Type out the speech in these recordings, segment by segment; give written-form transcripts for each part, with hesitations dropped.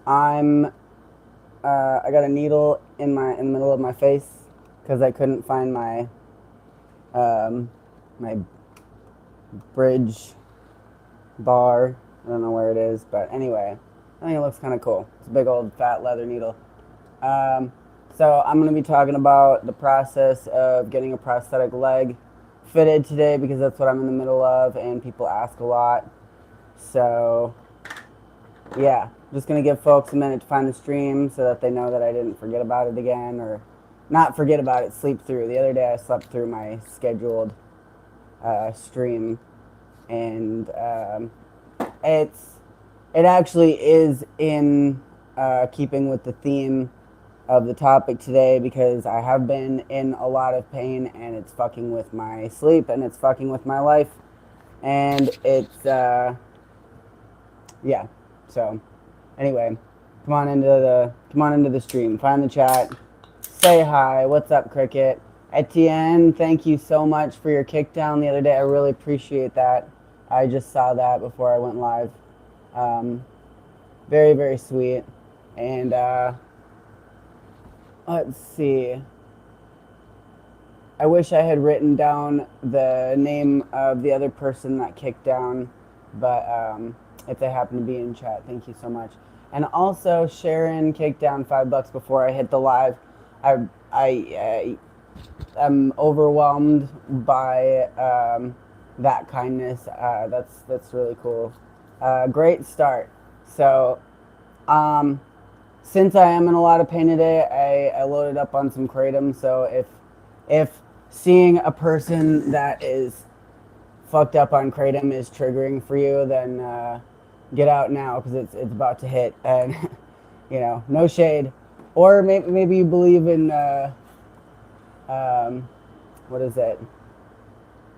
I'm I got a needle in the middle of my face because I couldn't find um, my bridge bar. I don't know where it is, but anyway, I think it looks kind of cool. It's a big old fat leather needle. Um, so I'm going to be talking about the process of getting a prosthetic leg fitted today because that's what I'm in the middle of, and people ask a lot. So yeah, just gonna give folks a minute to find the stream so that they know that I didn't forget about it again, or not forget about it, sleep through. The other day I slept through my scheduled stream, and it's it actually is in keeping with the theme of the topic today because I have been in a lot of pain and it's fucking with my sleep and it's fucking with my life, and it's yeah. So anyway, come on into the stream. Find the chat. Say hi. What's up, Cricket? Etienne, thank you so much for your kick down the other day. I really appreciate that. I just saw that before I went live. Um, very, very sweet. And let's see. I wish I had written down the name of the other person that kicked down, but if they happen to be in chat, thank you so much. And also, Sharon kicked down $5 before I hit the live. I am overwhelmed by that kindness. That's really cool. Great start. So, um, since I am in a lot of pain today, I loaded up on some kratom. So if seeing a person that is fucked up on kratom is triggering for you, then get out now because it's about to hit. And no shade, or maybe you believe in what is it?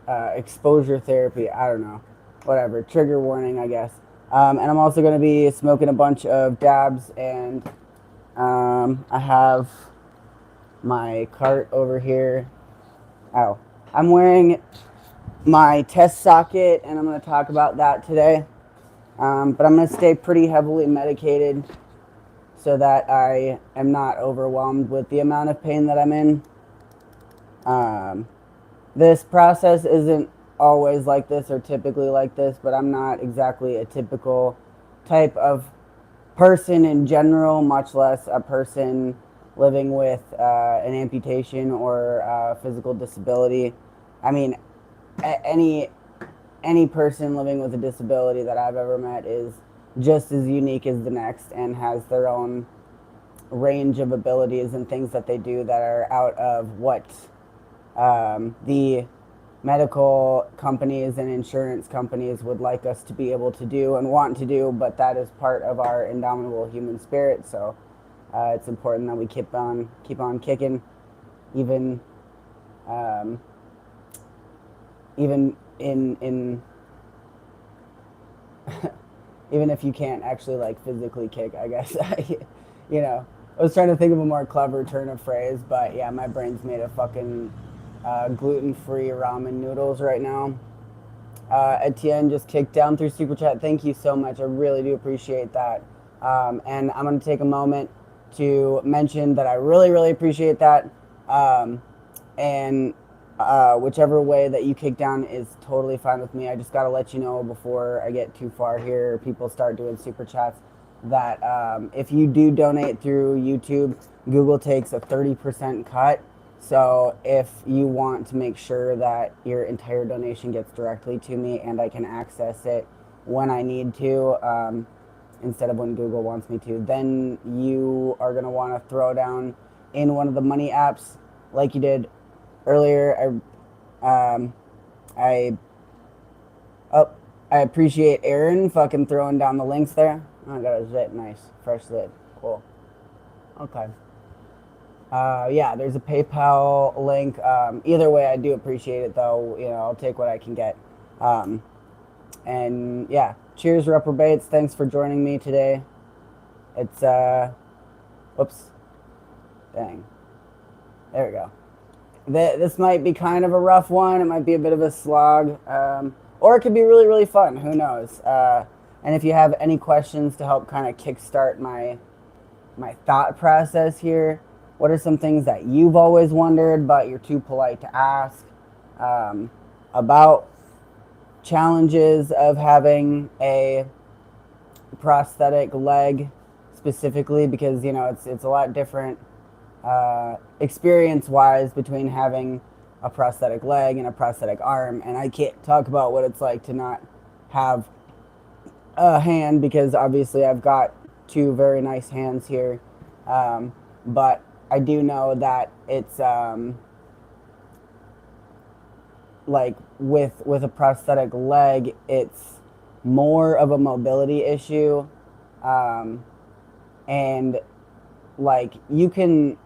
Exposure therapy. I don't know. Whatever. Trigger warning, I guess. And I'm also going to be smoking a bunch of dabs, and I have my cart over here. Oh, I'm wearing my test socket, and I'm going to talk about that today. But I'm going to stay pretty heavily medicated so that I am not overwhelmed with the amount of pain that I'm in. This process isn't always like this or typically like this, but I'm not exactly a typical type of person in general, much less a person living with an amputation or physical disability. I mean, any person living with a disability that I've ever met is just as unique as the next and has their own range of abilities and things that they do that are out of what the medical companies and insurance companies would like us to be able to do and want to do, but that is part of our indomitable human spirit. So it's important that we keep on kicking, even even in even if you can't actually like physically kick, I guess. I was trying to think of a more clever turn of phrase, but yeah, my brain's made of fucking gluten-free ramen noodles right now. Etienne just kicked down through Super Chat. Thank you so much. I really do appreciate that. And I'm going to take a moment to mention that I really, really appreciate that. And whichever way that you kick down is totally fine with me. I just got to let you know before I get too far here, people start doing Super Chats, that if you do donate through YouTube, Google takes a 30% cut. So if you want to make sure that your entire donation gets directly to me and I can access it when I need to, instead of when Google wants me to, then you are going to want to throw down in one of the money apps like you did earlier. I appreciate Aaron fucking throwing down the links there. Oh, I got a zit. Nice. Fresh zit. Cool. Okay. Yeah, there's a PayPal link. Either way, I do appreciate it, though. I'll take what I can get. And yeah, cheers, reprobates. Thanks for joining me today. It's whoops, dang. There we go. This might be kind of a rough one. It might be a bit of a slog, or it could be really, really fun. Who knows? And if you have any questions to help kind of kickstart my thought process here, what are some things that you've always wondered but you're too polite to ask about challenges of having a prosthetic leg specifically, because it's a lot different experience wise between having a prosthetic leg and a prosthetic arm, and I can't talk about what it's like to not have a hand, because obviously I've got two very nice hands here, but I do know that it's like with a prosthetic leg, it's more of a mobility issue, and like you can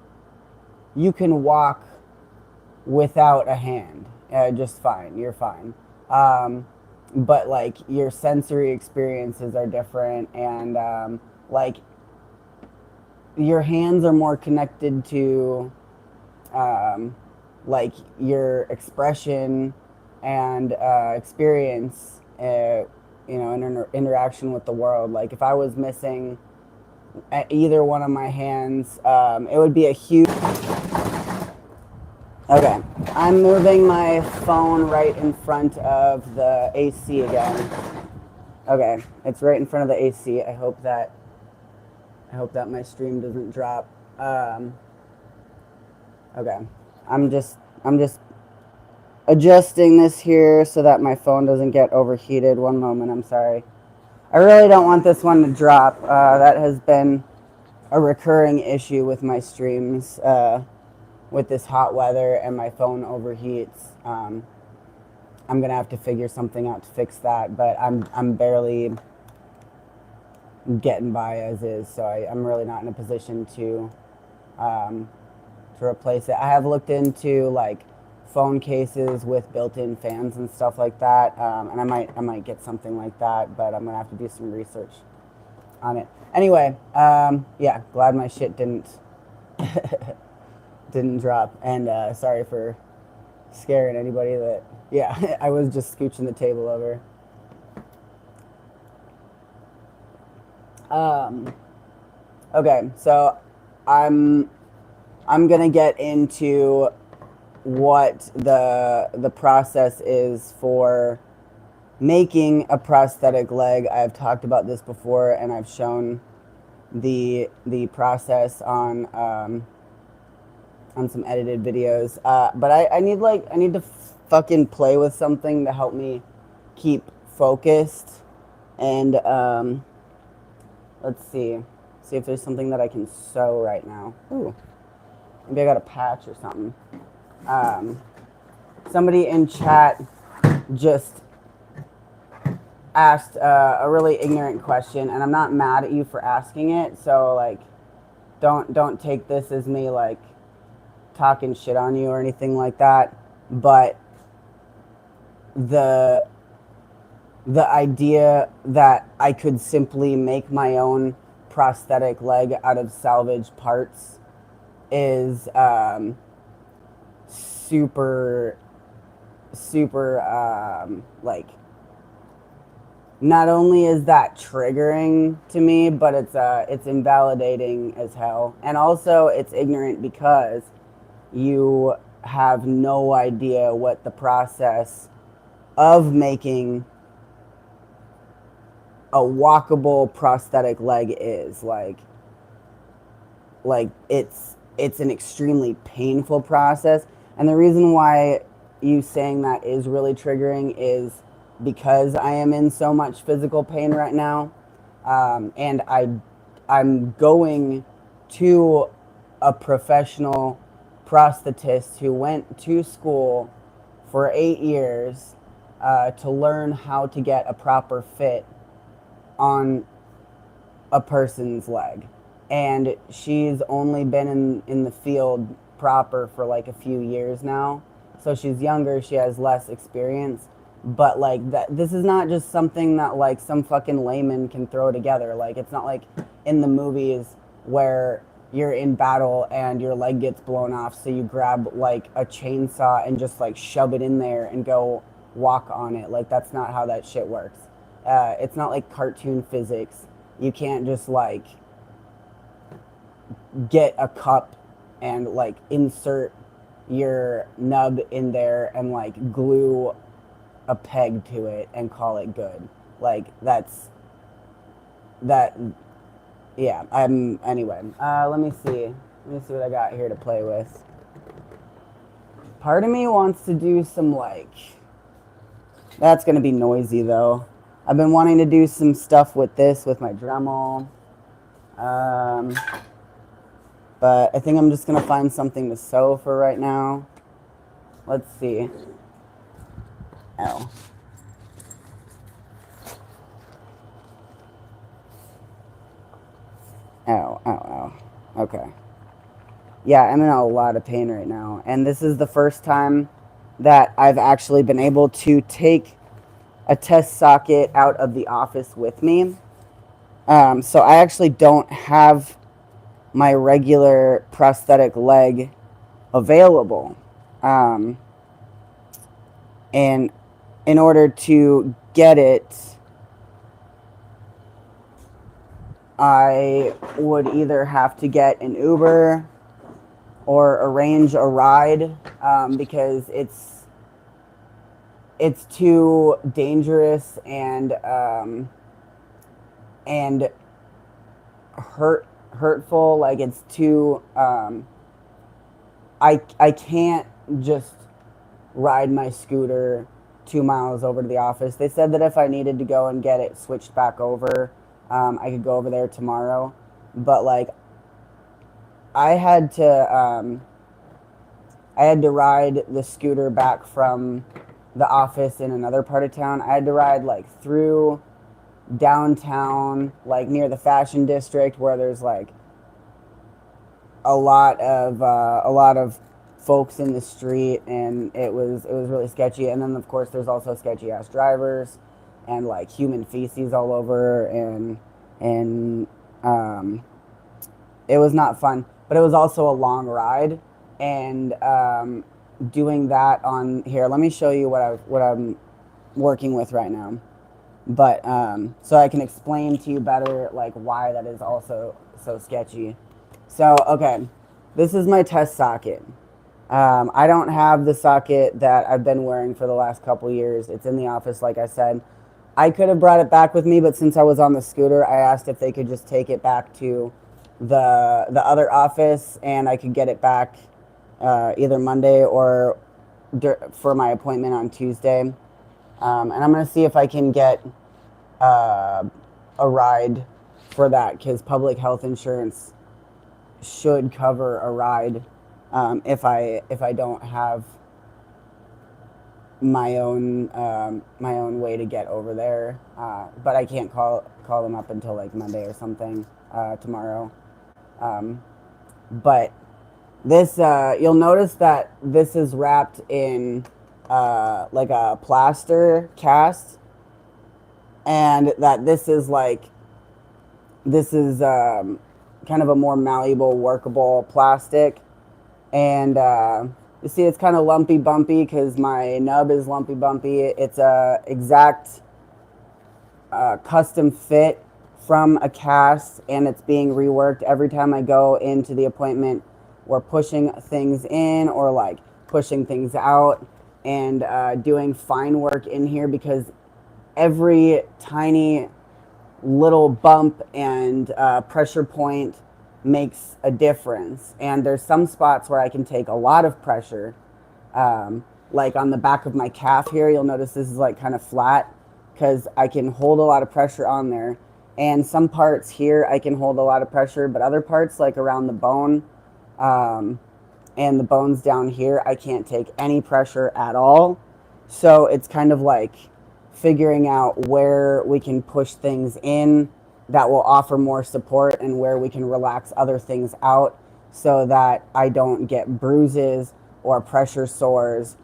walk without a hand just fine. You're fine. But like your sensory experiences are different, and like your hands are more connected to like your expression and experience, interaction with the world. Like if I was missing either one of my hands, it would be a huge... Okay, I'm moving my phone right in front of the AC again. Okay, it's right in front of the AC. I hope that my stream doesn't drop. Okay, I'm just adjusting this here so that my phone doesn't get overheated. One moment, I'm sorry. I really don't want this one to drop. That has been a recurring issue with my streams. With this hot weather and my phone overheats, I'm gonna have to figure something out to fix that. But I'm barely getting by as is, so I'm really not in a position to replace it. I have looked into like phone cases with built-in fans and stuff like that, and I might get something like that, but I'm gonna have to do some research on it. Anyway, yeah, glad my shit didn't drop, and sorry for scaring anybody that... Yeah, I was just scooching the table over. Okay, so I'm gonna get into what the process is for making a prosthetic leg. I've talked about this before, and I've shown the process on some edited videos, but I need to fucking play with something to help me keep focused, and let's see if there's something that I can sew right now. Ooh, maybe I got a patch or something. Somebody in chat just asked a really ignorant question, and I'm not mad at you for asking it, so like don't take this as me like talking shit on you or anything like that, but the idea that I could simply make my own prosthetic leg out of salvaged parts is super like, not only is that triggering to me, but it's invalidating as hell, and also it's ignorant because you have no idea what the process of making a walkable prosthetic leg is. Like it's an extremely painful process, and the reason why you saying that is really triggering is because I am in so much physical pain right now, and I'm going to a professional prosthetist who went to school for 8 years to learn how to get a proper fit on a person's leg, and she's only been in the field proper for like a few years now, so she's younger, she has less experience, but like that, this is not just something that like some fucking layman can throw together. Like it's not like in the movies where you're in battle and your leg gets blown off, so you grab like a chainsaw and just like shove it in there and go walk on it. Like that's not how that shit works. it's not like cartoon physics. You can't just like get a cup and like insert your nub in there and like glue a peg to it and call it good. Like that's that. Yeah. I'm anyway. Let me see. Let me see what I got here to play with. Part of me wants to do some like. That's gonna be noisy though. I've been wanting to do some stuff with this with my Dremel. But I think I'm just gonna find something to sew for right now. Let's see. Ow. Ow, ow, ow. Okay. Yeah, I'm in a lot of pain right now. And this is the first time that I've actually been able to take a test socket out of the office with me. So I actually don't have my regular prosthetic leg available. And in order to get it, I would either have to get an Uber or arrange a ride because it's too dangerous and hurtful. Like it's too I can't just ride my scooter 2 miles over to the office. They said that if I needed to go and get it switched back over, I could go over there tomorrow. But like I had to ride the scooter back from the office in another part of town. I had to ride like through downtown, like near the fashion district where there's like a lot of folks in the street, and it was really sketchy. And then of course there's also sketchy ass drivers and like human feces all over, and it was not fun, but it was also a long ride. And doing that on here, let me show you what I'm working with right now. But so I can explain to you better like why that is also so sketchy. So okay, this is my test socket. I don't have the socket that I've been wearing for the last couple years. It's in the office, like I said. I could have brought it back with me, but since I was on the scooter, I asked if they could just take it back to the other office, and I could get it back either Monday or for my appointment on Tuesday. And I'm going to see if I can get a ride for that, because public health insurance should cover a ride if I don't have my own way to get over there. But I can't call them up until like Monday or something tomorrow. But this you'll notice that this is wrapped in like a plaster cast, and that this is kind of a more malleable, workable plastic. And you see it's kind of lumpy bumpy because my nub is lumpy bumpy. It's a exact custom fit from a cast, and it's being reworked every time I go into the appointment. We're pushing things in or like pushing things out, and doing fine work in here, because every tiny little bump and pressure point makes a difference. And there's some spots where I can take a lot of pressure, like on the back of my calf here. You'll notice this is like kind of flat because I can hold a lot of pressure on there. And some parts here I can hold a lot of pressure, but other parts like around the bone and the bones down here, I can't take any pressure at all. So it's kind of like figuring out where we can push things in that will offer more support, and where we can relax other things out so that I don't get bruises or pressure sores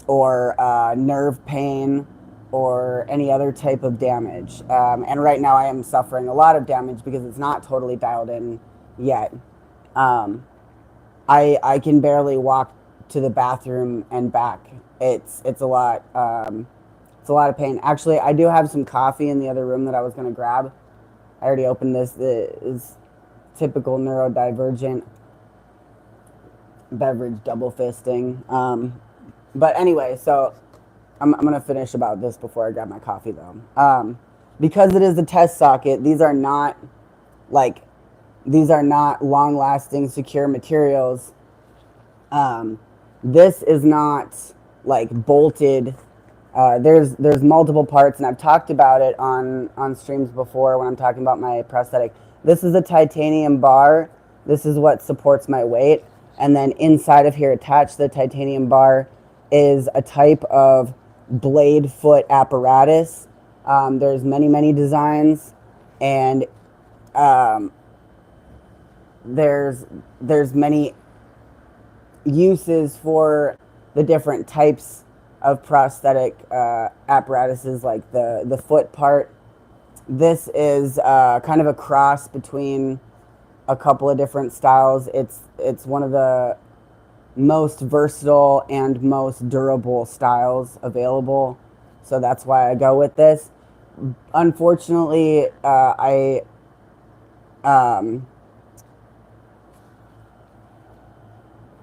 or nerve pain or any other type of damage. And right now I am suffering a lot of damage because it's not totally dialed in yet. I can barely walk to the bathroom and back. It's a lot. It's a lot of pain. Actually, I do have some coffee in the other room that I was going to grab. I already opened this. This is typical neurodivergent beverage double fisting. But anyway, so I'm going to finish about this before I grab my coffee, though. Because it is a test socket, these are not long-lasting, secure materials. This is not like bolted. There's multiple parts, and I've talked about it on streams before when I'm talking about my prosthetic. This is a titanium bar. This is what supports my weight, and then inside of here, attached to the titanium bar, is a type of blade foot apparatus. There's many designs, and there's many uses for the different types of prosthetic apparatuses, like the foot part. This is kind of a cross between a couple of different styles. It's one of the most versatile and most durable styles available, so that's why I go with this. Unfortunately,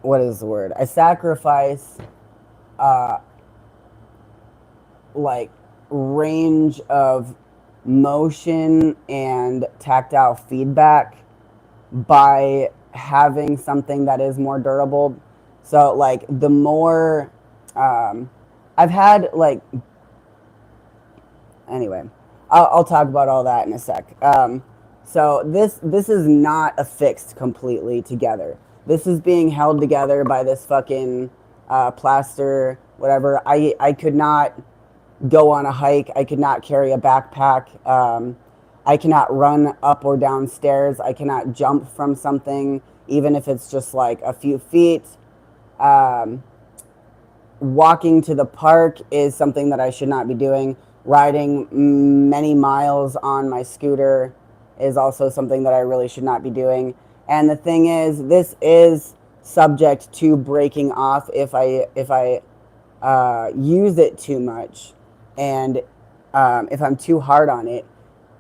what is the word? I sacrifice like range of motion and tactile feedback by having something that is more durable. So like the more I've had like, anyway, I'll talk about all that in a sec. So this is not affixed completely together. This is being held together by this fucking plaster, whatever. I could not go on a hike. I could not carry a backpack. I cannot run up or down stairs. I cannot jump from something, even if it's just like a few feet. Walking to the park is something that I should not be doing. Riding many miles on my scooter is also something that I really should not be doing. And the thing is, this is subject to breaking off if I use it too much, and if I'm too hard on it,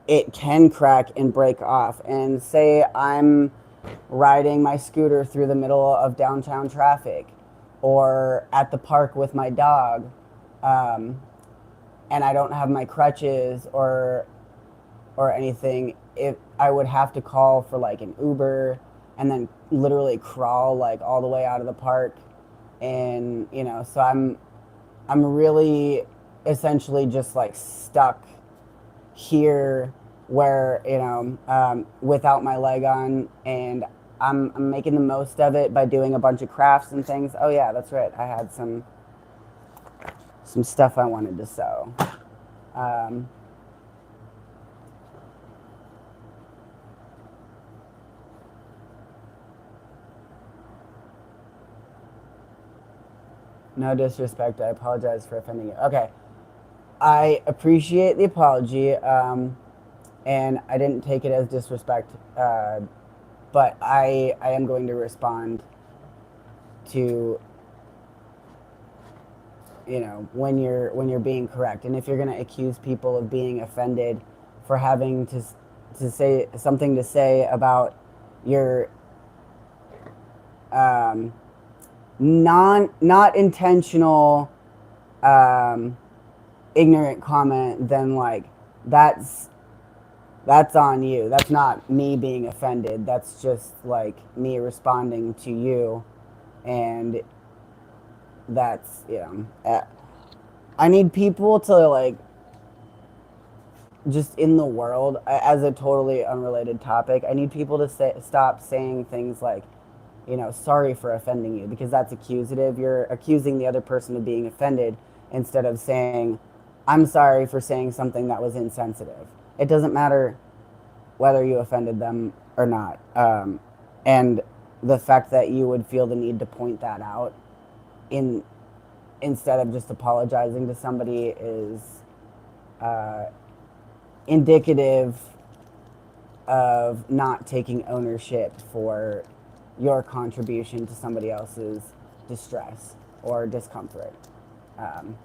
it can crack and break off. And say I'm riding my scooter through the middle of downtown traffic, or at the park with my dog, and I don't have my crutches or anything, if I would have to call for like an Uber and then literally crawl like all the way out of the park. And so I'm really essentially just like stuck here where without my leg on, and I'm making the most of it by doing a bunch of crafts and things. Oh yeah, that's right, I had some stuff I wanted to sew. No disrespect, I apologize for offending you. Okay, I appreciate the apology, and I didn't take it as disrespect, but I am going to respond to when you're being correct. And if you're going to accuse people of being offended for having to say something to say about your not intentional ignorant comment, then like that's on you. That's not me being offended. That's just like me responding to you. And that's I need people to like, just in the world, as a totally unrelated topic, I need people to stop saying things like, sorry for offending you, because that's accusative. You're accusing the other person of being offended instead of saying, I'm sorry for saying something that was insensitive. It doesn't matter whether you offended them or not. And the fact that you would feel the need to point that out instead of just apologizing to somebody is indicative of not taking ownership for your contribution to somebody else's distress or discomfort.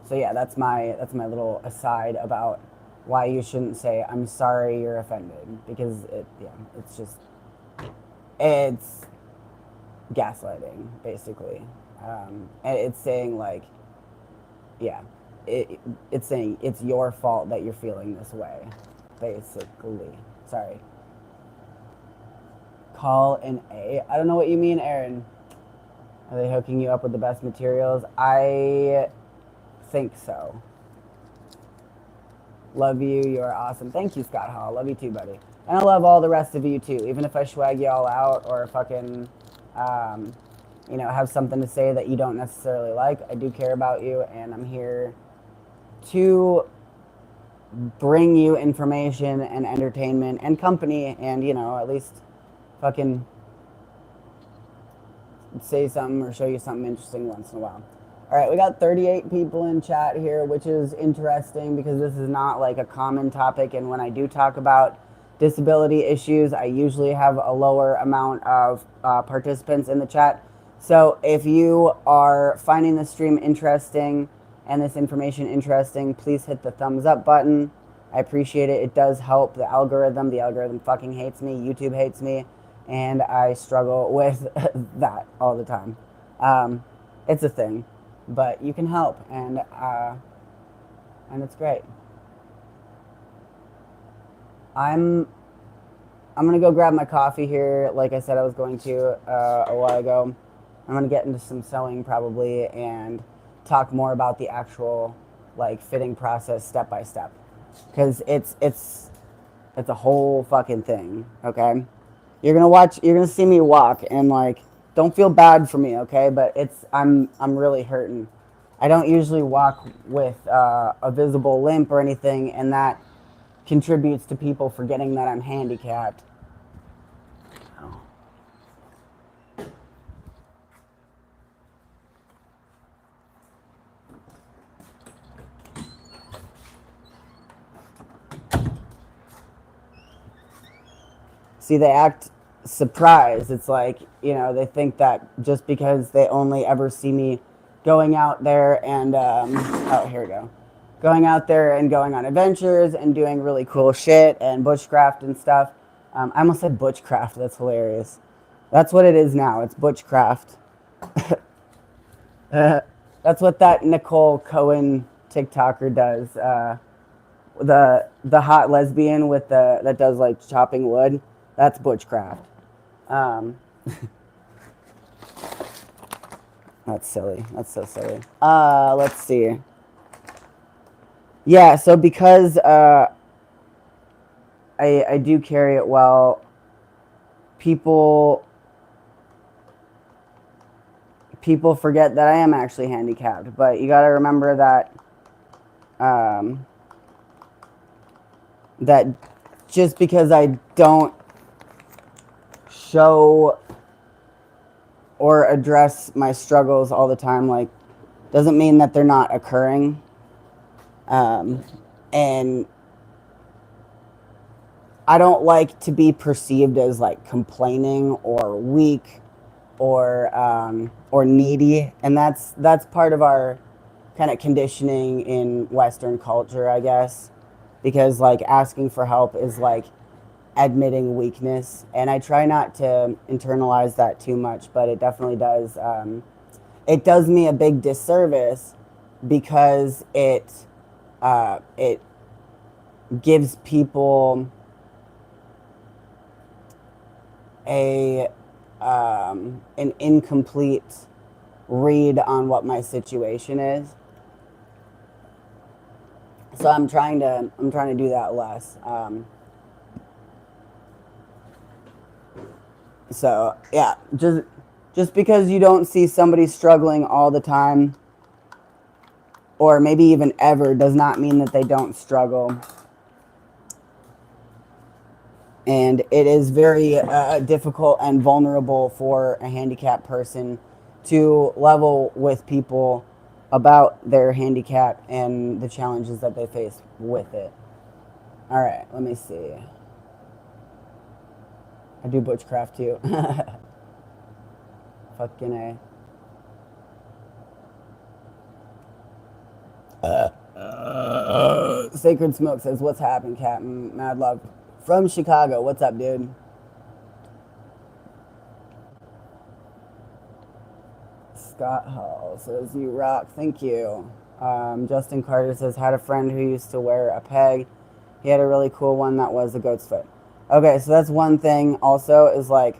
So yeah, that's my little aside about why you shouldn't say I'm sorry you're offended, because it's gaslighting basically. And it's saying like, yeah, it's saying it's your fault that you're feeling this way, basically. Sorry. Call an A. I don't know what you mean, Aaron. Are they hooking you up with the best materials? I think so. Love you. You're awesome. Thank you, Scott Hall. Love you too, buddy. And I love all the rest of you too. Even if I swag you all out or fucking, have something to say that you don't necessarily like, I do care about you, and I'm here to bring you information and entertainment and company, and at least fucking say something or show you something interesting once in a while. All right, we got 38 people in chat here, which is interesting because this is not like a common topic. And when I do talk about disability issues, I usually have a lower amount of participants in the chat. So if you are finding this stream interesting and this information interesting, please hit the thumbs up button. I appreciate it. It does help the algorithm. The algorithm fucking hates me. YouTube hates me. And I struggle with that all the time. It's a thing, but you can help, and it's great. I'm gonna go grab my coffee here, like I said I was going to a while ago. I'm gonna get into some sewing probably and talk more about the actual like fitting process step by step, because it's a whole fucking thing. Okay. You're gonna see me walk, and like, don't feel bad for me, okay? But I'm really hurting. I don't usually walk with a visible limp or anything, and that contributes to people forgetting that I'm handicapped. Oh. See, they act surprised. It's like, they think that just because they only ever see me going out there and, oh, here we go. Going out there and going on adventures and doing really cool shit and bushcraft and stuff. I almost said butchcraft. That's hilarious. That's what it is now. It's butchcraft. That's what that Nicole Cohen TikToker does. The hot lesbian with that does like chopping wood. That's butchcraft. That's silly. That's so silly. Let's see. Yeah, so because I do carry it well, people forget that I am actually handicapped. But you got to remember that that just because I don't show or address my struggles all the time, like, doesn't mean that they're not occurring. And I don't like to be perceived as like complaining or weak or needy, and that's part of our kind of conditioning in Western culture, I guess, because like asking for help is like admitting weakness, and I try not to internalize that too much, but it definitely does. It does me a big disservice because it gives people an incomplete read on what my situation is. So I'm trying to do that less. So yeah, just because you don't see somebody struggling all the time, or maybe even ever, does not mean that they don't struggle. And it is very difficult and vulnerable for a handicapped person to level with people about their handicap and the challenges that they face with it. All right, let me see. I do butchcraft too. Fucking A. Sacred Smoke says, what's happening, Captain? Mad love. From Chicago. What's up, dude? Scott Hall says, you rock. Thank you. Justin Carter says, had a friend who used to wear a peg. He had a really cool one that was a goat's foot. Okay, so that's one thing also is like,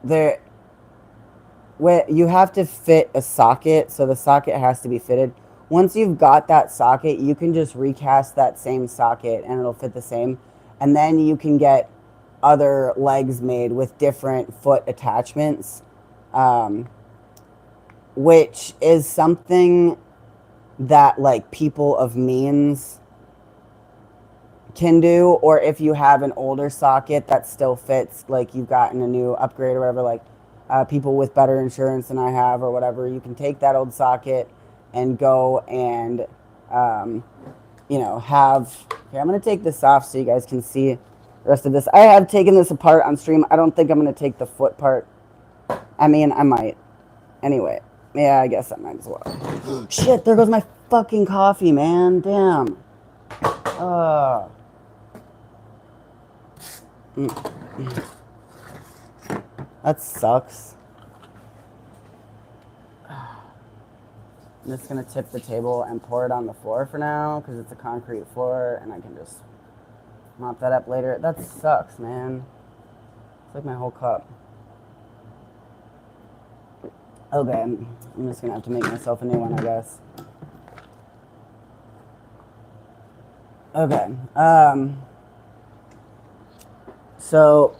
there, you have to fit a socket, so the socket has to be fitted. Once you've got that socket, you can just recast that same socket and it'll fit the same. And then you can get other legs made with different foot attachments, which is something that like people of means can do. Or if you have an older socket that still fits, like you've gotten a new upgrade or whatever, like people with better insurance than I have or whatever, you can take that old socket and go and you know, have, okay, I'm going to take this off so you guys can see the rest of this. I have taken this apart on stream. I don't think I'm going to take the foot part. I mean, I might. Anyway, yeah, I guess I might as well. Shit, there goes my fucking coffee, man. Damn. That sucks. I'm just gonna tip the table and pour it on the floor for now because it's a concrete floor and I can just mop that up later. That sucks, man. It's like my whole cup. Okay, I'm just gonna have to make myself a new one, I guess. Okay, so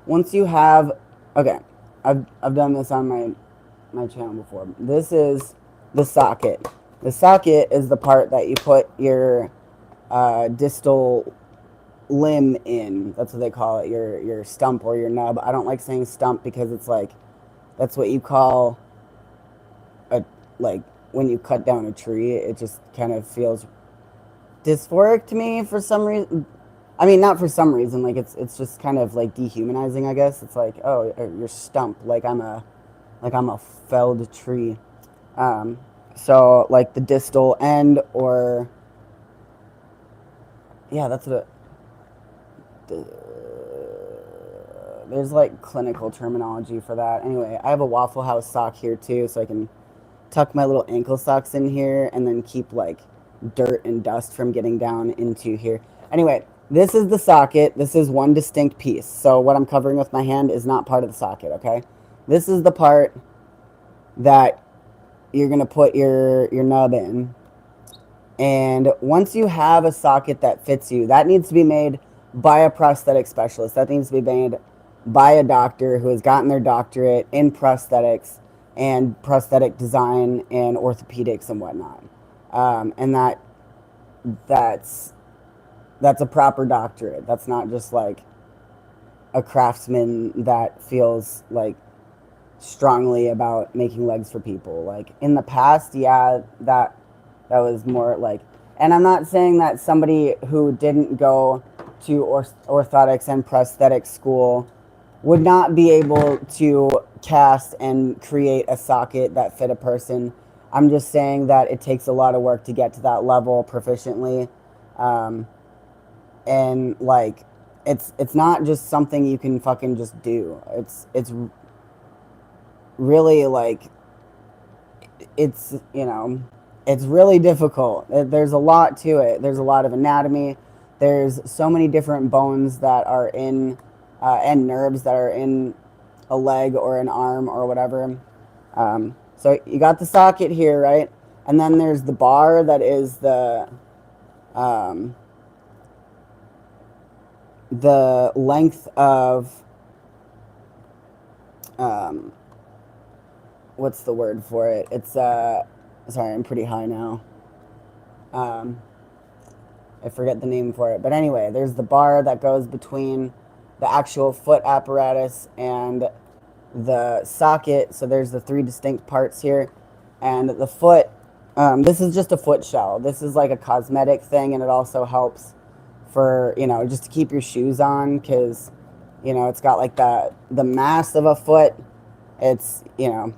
once you have, okay, I've done this on my channel before. This is the socket. The socket is the part that you put your distal limb in. That's what they call it, your stump or your nub. I don't like saying stump because it's like, that's what you call a, like when you cut down a tree, it just kind of feels dysphoric to me for some reason. I mean, not for some reason, like it's just kind of like dehumanizing, I guess. It's like, oh, your stump, like I'm a felled tree. So like the distal end, or yeah, that's what there's like clinical terminology for that. Anyway, I have a Waffle House sock here too, so I can tuck my little ankle socks in here and then keep like dirt and dust from getting down into here. Anyway, this is the socket. This is one distinct piece. So what I'm covering with my hand is not part of the socket, okay? This is the part that you're going to put your nub in. And once you have a socket that fits you, that needs to be made by a prosthetic specialist. That needs to be made by a doctor who has gotten their doctorate in prosthetics and prosthetic design and orthopedics and whatnot. And that's a proper doctorate. That's not just like a craftsman that feels like strongly about making legs for people. Like in the past, yeah, that was more like, and I'm not saying that somebody who didn't go to orthotics and prosthetic school would not be able to cast and create a socket that fit a person. I'm just saying that it takes a lot of work to get to that level proficiently. And like, it's not just something you can fucking just do. It's really like, it's, you know, it's really difficult. There's a lot to it. There's a lot of anatomy. There's so many different bones that are in, and nerves that are in a leg or an arm or whatever. So you got the socket here, right? And then there's the bar that is the length of, what's the word for it? It's, sorry, I'm pretty high now. I forget the name for it. But anyway, there's the bar that goes between the actual foot apparatus and the socket. So there's the three distinct parts here. And the foot, this is just a foot shell. This is like a cosmetic thing, and it also helps for, you know, just to keep your shoes on, because, you know, it's got like the mass of a foot. It's, you know,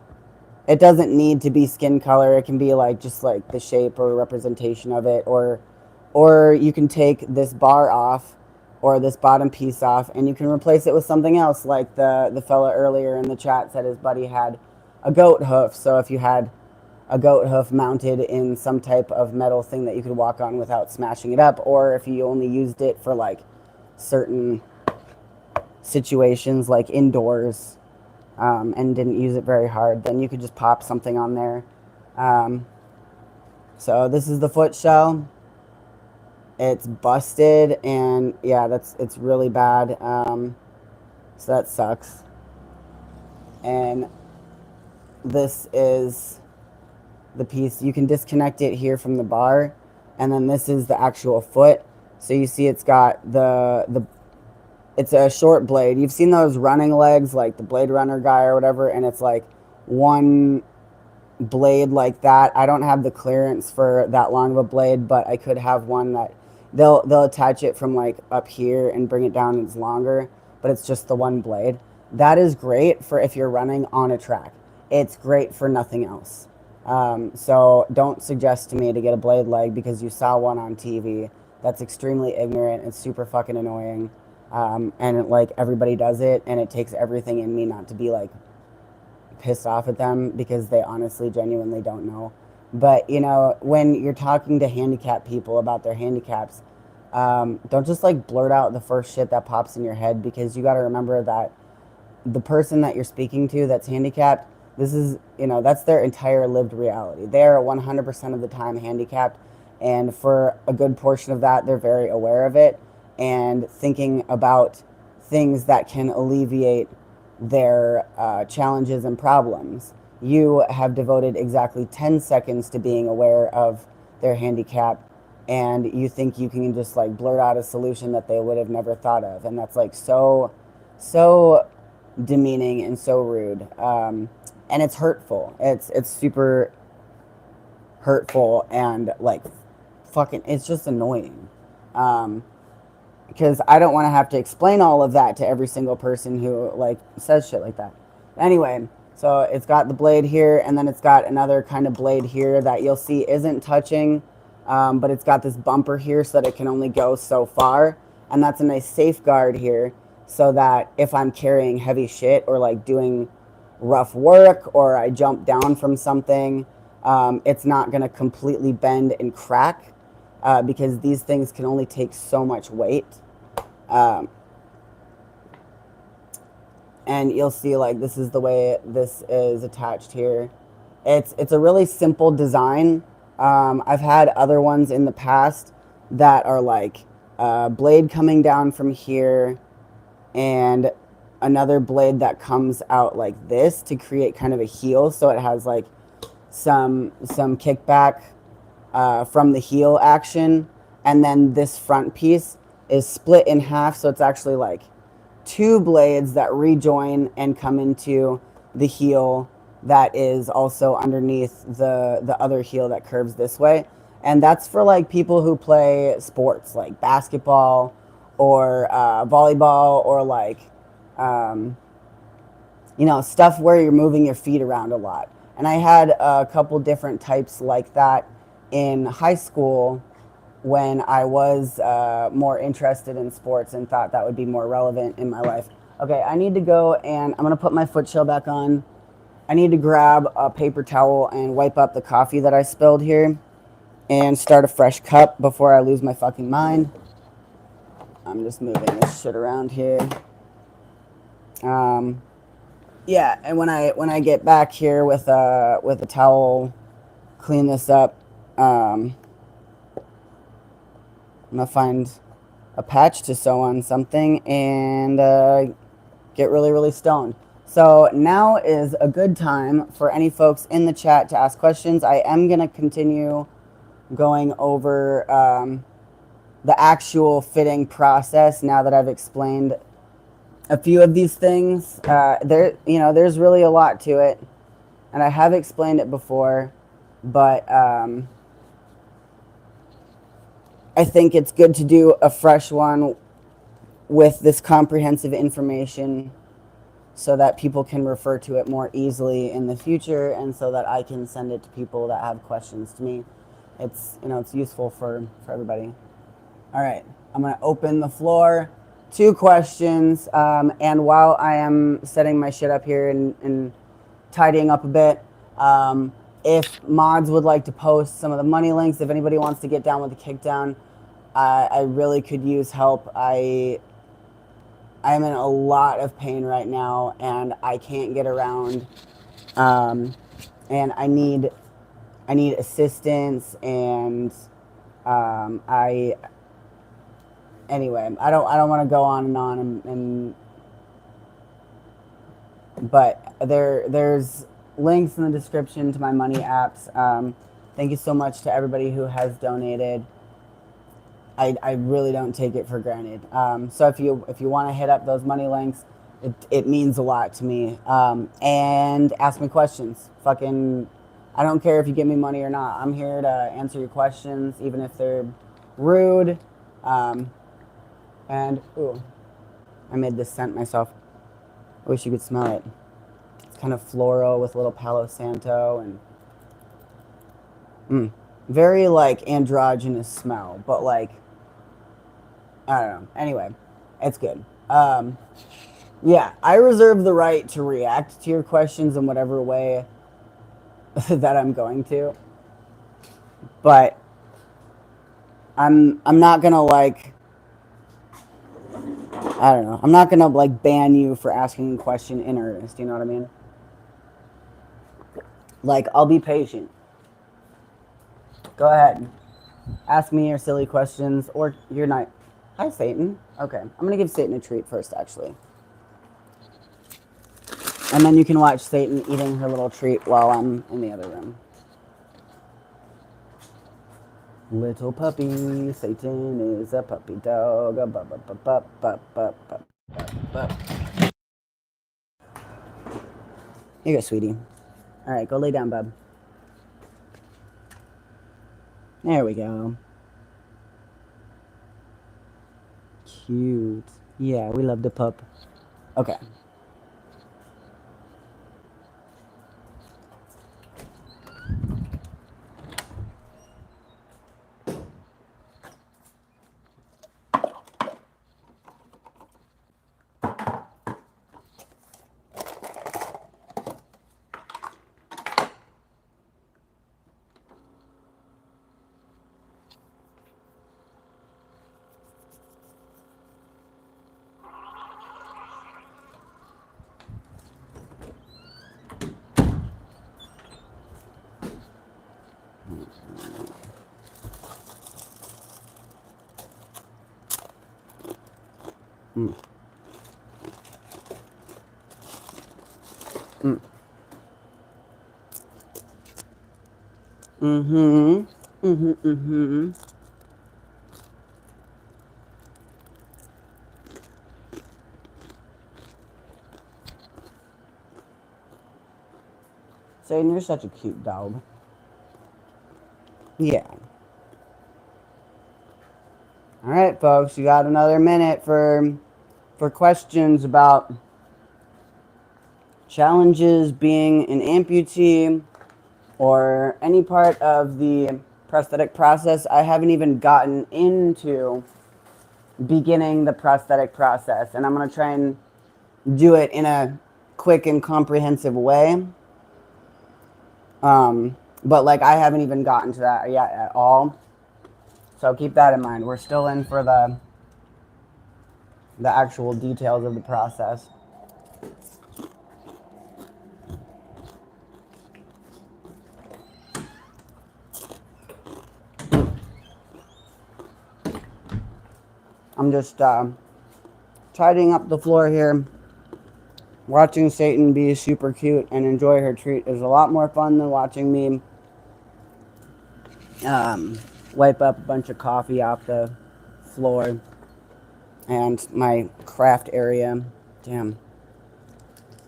It doesn't need to be skin color. It can be like just like the shape or representation of it, or you can take this bar off or this bottom piece off and you can replace it with something else, like the fella earlier in the chat said his buddy had a goat hoof. So if you had a goat hoof mounted in some type of metal thing that you could walk on without smashing it up, or if you only used it for like certain situations like indoors, and didn't use it very hard, then you could just pop something on there. So this is the foot shell. It's busted, and yeah, it's really bad. So that sucks. And this is the piece. You can disconnect it here from the bar, and then this is the actual foot. So you see it's got the it's a short blade. You've seen those running legs, like the Blade Runner guy or whatever, and it's like one blade like that. I don't have the clearance for that long of a blade, but I could have one that they'll attach it from like up here and bring it down and it's longer, but it's just the one blade. That is great for if you're running on a track. It's great for nothing else. So don't suggest to me to get a blade leg because you saw one on TV. That's extremely ignorant. It's super fucking annoying. And like everybody does it, and it takes everything in me not to be like pissed off at them because they honestly genuinely don't know. But you know, when you're talking to handicapped people about their handicaps, don't just like blurt out the first shit that pops in your head, because you got to remember that the person that you're speaking to that's handicapped, this is, you know, that's their entire lived reality. They're 100% of the time handicapped, and for a good portion of that they're very aware of it and thinking about things that can alleviate their challenges and problems. You have devoted exactly 10 seconds to being aware of their handicap, and you think you can just like blurt out a solution that they would have never thought of, and that's like so demeaning and so rude, and it's hurtful. It's super hurtful and like fucking, it's just annoying. Because I don't want to have to explain all of that to every single person who like says shit like that. Anyway, so it's got the blade here, and then it's got another kind of blade here that you'll see isn't touching, but it's got this bumper here so that it can only go so far, and that's a nice safeguard here so that if I'm carrying heavy shit or like doing rough work or I jump down from something, it's not going to completely bend and crack, because these things can only take so much weight. And you'll see like this is the way this is attached here. It's a really simple design. I've had other ones in the past that are like blade coming down from here and another blade that comes out like this to create kind of a heel, so it has like some kickback from the heel action, and then this front piece is split in half, so it's actually like two blades that rejoin and come into the heel that is also underneath the other heel that curves this way. And that's for like people who play sports like basketball or volleyball, or like you know, stuff where you're moving your feet around a lot. And I had a couple different types like that in high school when I was more interested in sports and thought that would be more relevant in my life. Okay, I need to go, and I'm going to put my foot shell back on. I need to grab a paper towel and wipe up the coffee that I spilled here and start a fresh cup before I lose my fucking mind. I'm just moving this shit around here. Yeah, and when I get back here with a towel, clean this up, I'm gonna find a patch to sew on something and get really stoned. So now is a good time for any folks in the chat to ask questions. I am gonna continue going over the actual fitting process now that I've explained a few of these things. There's really a lot to it, and I have explained it before, but I think it's good to do a fresh one with this comprehensive information so that people can refer to it more easily in the future, and so that I can send it to people that have questions to me. It's, you know, it's useful for everybody. All right, I'm gonna open the floor. 2 questions, and while I am setting my shit up here and tidying up a bit, if mods would like to post some of the money links, if anybody wants to get down with the kickdown, I really could use help. I'm in a lot of pain right now, and I can't get around, and I need assistance, and I anyway, I don't want to go on and on, and but there's links in the description to my money apps. Thank you so much to everybody who has donated. I really don't take it for granted. So if you want to hit up those money links, it means a lot to me. And ask me questions. Fucking, I don't care if you give me money or not. I'm here to answer your questions, even if they're rude. And ooh, I made this scent myself. I wish you could smell it. It's kind of floral with a little Palo Santo and very like androgynous smell, but like, I don't know. Anyway, it's good. Yeah, I reserve the right to react to your questions in whatever way that I'm going to, but I'm not gonna like, I don't know. I'm not gonna like ban you for asking a question in earnest. You know what I mean? Like, I'll be patient. Go ahead. Ask me your silly questions, or you're not. Hi, Satan. Okay, I'm gonna give Satan a treat first, actually. And then you can watch Satan eating her little treat while I'm in the other room. Little puppy, Satan is a puppy dog. Here you go, sweetie. All right, go lay down, bub. There we go. Cute. Yeah, we love the pup. Okay. Mm. Mm. Mm-hmm. Mm-hmm. Mm-hmm. Satan, you're such a cute dog. Yeah. All right, folks, you got another minute for questions about challenges being an amputee or any part of the prosthetic process. I haven't even gotten into beginning the prosthetic process, and I'm going to try and do it in a quick and comprehensive way. But like, I haven't even gotten to that yet at all. So keep that in mind. We're still in for the actual details of the process. I'm just tidying up the floor here. Watching Satan be super cute and enjoy her treat is a lot more fun than watching me wipe up a bunch of coffee off the floor and my craft area. Damn.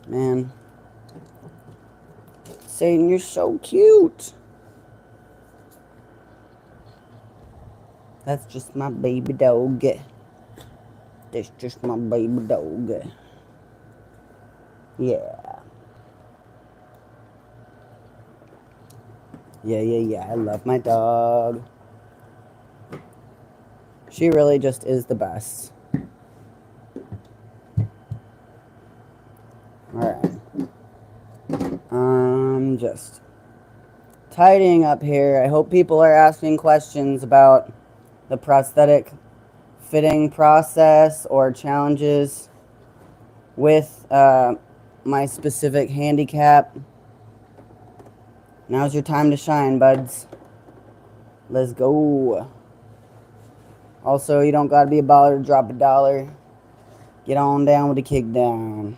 Man. Satan, you're so cute. That's just my baby dog. That's just my baby dog. Yeah. Yeah. I love my dog. She really just is the best. Alright. Just tidying up here. I hope people are asking questions about the prosthetic fitting process or challenges with my specific handicap. Now's your time to shine, buds. Let's go. Also, you don't gotta be a baller to drop a dollar. Get on down with the kick down.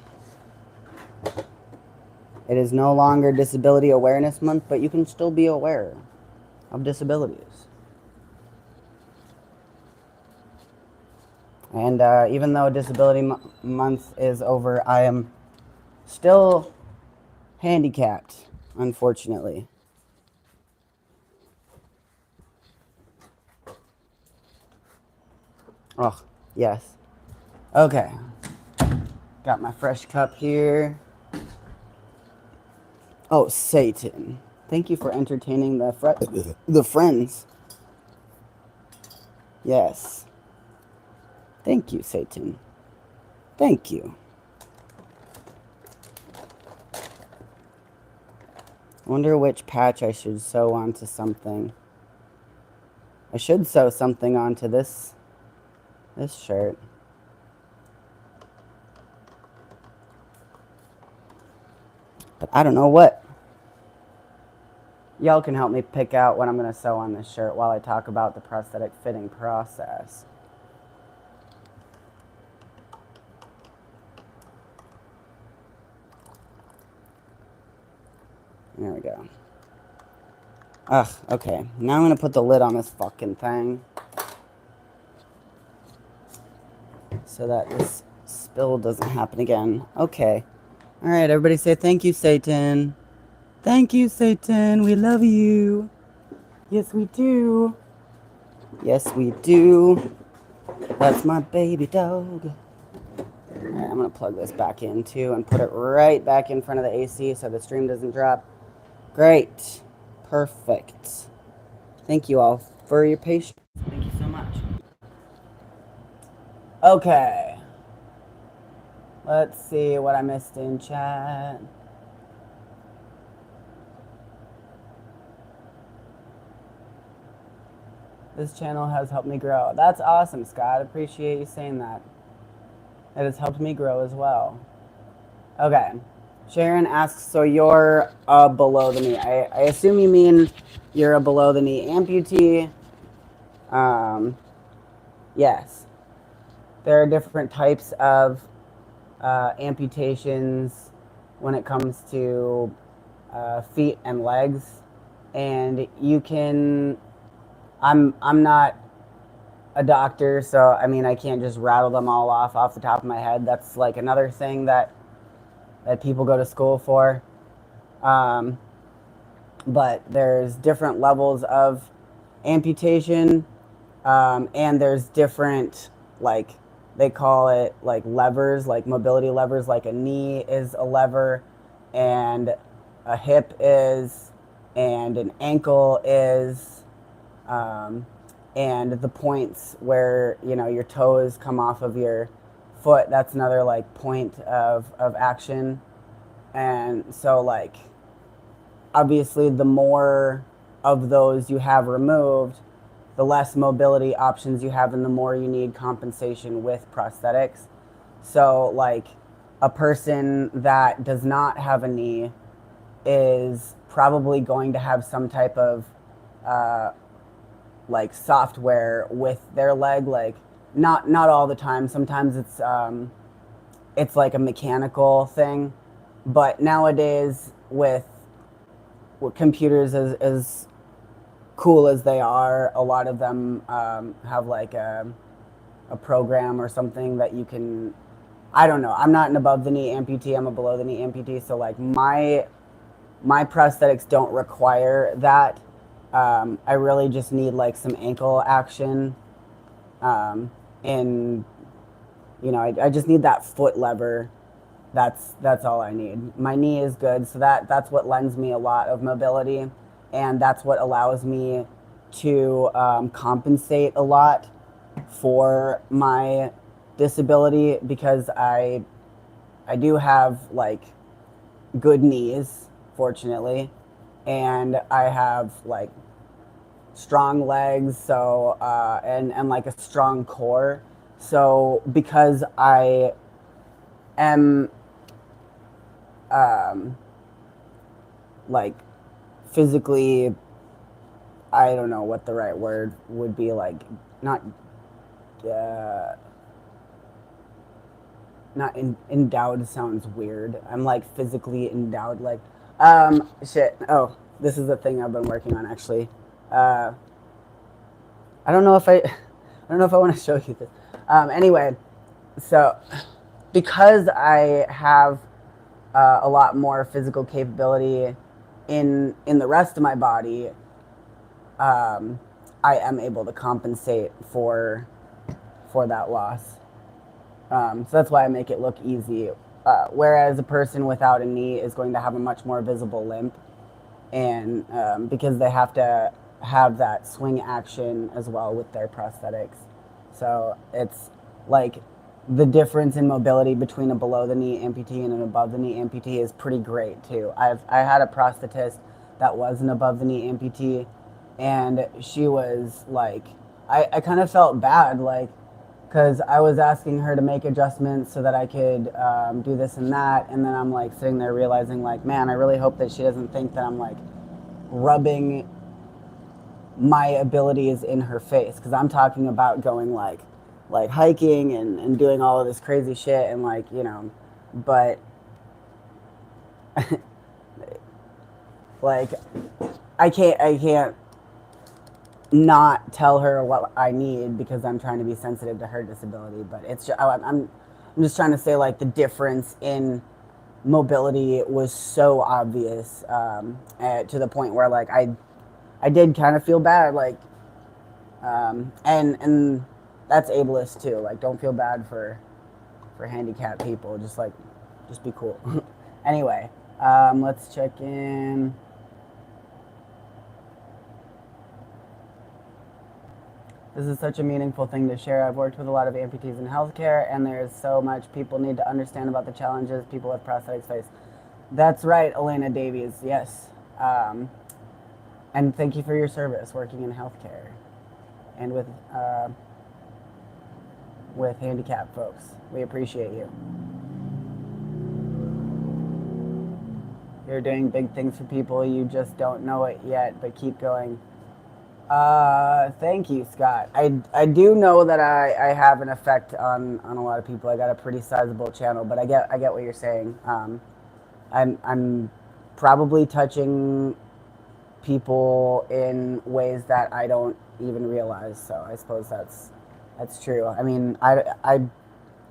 It is no longer Disability Awareness Month, but you can still be aware of disabilities. And even though Disability Month is over, I am still handicapped, unfortunately. Oh, yes. Okay. Got my fresh cup here. Oh, Satan. Thank you for entertaining the friends. Yes. Thank you, Satan. Thank you. I wonder which patch I should sew onto something. I should sew something onto this shirt. But I don't know what. Y'all can help me pick out what I'm going to sew on this shirt while I talk about the prosthetic fitting process. There we go. Ugh, okay. Now I'm going to put the lid on this fucking thing, so that this spill doesn't happen again. Okay. Alright, everybody say thank you, Satan. Thank you, Satan. We love you. Yes, we do. Yes, we do. That's my baby dog. Alright, I'm going to plug this back in, too, and put it right back in front of the AC so the stream doesn't drop. Great. Perfect. Thank you all for your patience. Thank you so much. Okay. Let's see what I missed in chat. This channel has helped me grow. That's awesome, Scott. Appreciate you saying that. It has helped me grow as well. Okay. Sharon asks, so you're a below the knee. I assume you mean you're a below the knee amputee. Yes. There are different types of amputations when it comes to feet and legs. And you can, I'm not a doctor, so I mean, I can't just rattle them all off the top of my head. That's like another thing that people go to school for. But there's different levels of amputation, and there's different, like, they call it like levers, like mobility levers. Like a knee is a lever, and a hip is, and an ankle is, and the points where, you know, your toes come off of your foot, that's another like point of action. And so, like, obviously the more of those you have removed, the less mobility options you have and the more you need compensation with prosthetics. So like a person that does not have a knee is probably going to have some type of like software with their leg, like not all the time. Sometimes it's like a mechanical thing, but nowadays with computers as cool as they are, a lot of them have like a program or something that you can, I don't know, I'm not an above the knee amputee, I'm a below the knee amputee, so like my prosthetics don't require that. I really just need like some ankle action, and you know, I just need that foot lever that's all I need. My knee is good, so that's what lends me a lot of mobility, and that's what allows me to compensate a lot for my disability, because I do have like good knees, fortunately, and I have like strong legs, so and like a strong core. So because I am um, like physically, I don't know what the right word would be, like not uh, endowed sounds weird. I'm like physically endowed, like shit. Oh, this is the thing I've been working on actually. Uh, I don't know if I I don't know if I want to show you this. Anyway, so because I have a lot more physical capability in the rest of my body, um, I am able to compensate for that loss. So that's why I make it look easy. Whereas a person without a knee is going to have a much more visible limp, and because they have to have that swing action as well with their prosthetics. So it's like the difference in mobility between a below the knee amputee and an above the knee amputee is pretty great too. I had a prosthetist that was an above the knee amputee, and she was like, I kind of felt bad, like, because I was asking her to make adjustments so that I could do this and that, and then I'm like sitting there realizing, like, man, I really hope that she doesn't think that I'm like rubbing my abilities in her face, because I'm talking about going like hiking and doing all of this crazy shit, and like, you know, but like I can't not tell her what I need because I'm trying to be sensitive to her disability. But it's just, I'm just trying to say, like, the difference in mobility was so obvious, to the point where like I did kind of feel bad, like, and that's ableist too. Like, don't feel bad for handicapped people. Just like, just be cool. Anyway, let's check in. This is such a meaningful thing to share. I've worked with a lot of amputees in healthcare, and there's so much people need to understand about the challenges people with prosthetics face. That's right, Elena Davies. Yes. And thank you for your service working in healthcare and with handicapped folks. We appreciate you. You're doing big things for people. You just don't know it yet, but keep going. Thank you, Scott. I do know that I have an effect on a lot of people. I got a pretty sizable channel, but I get what you're saying. I'm probably touching people in ways that I don't even realize. So I suppose that's true. I mean, I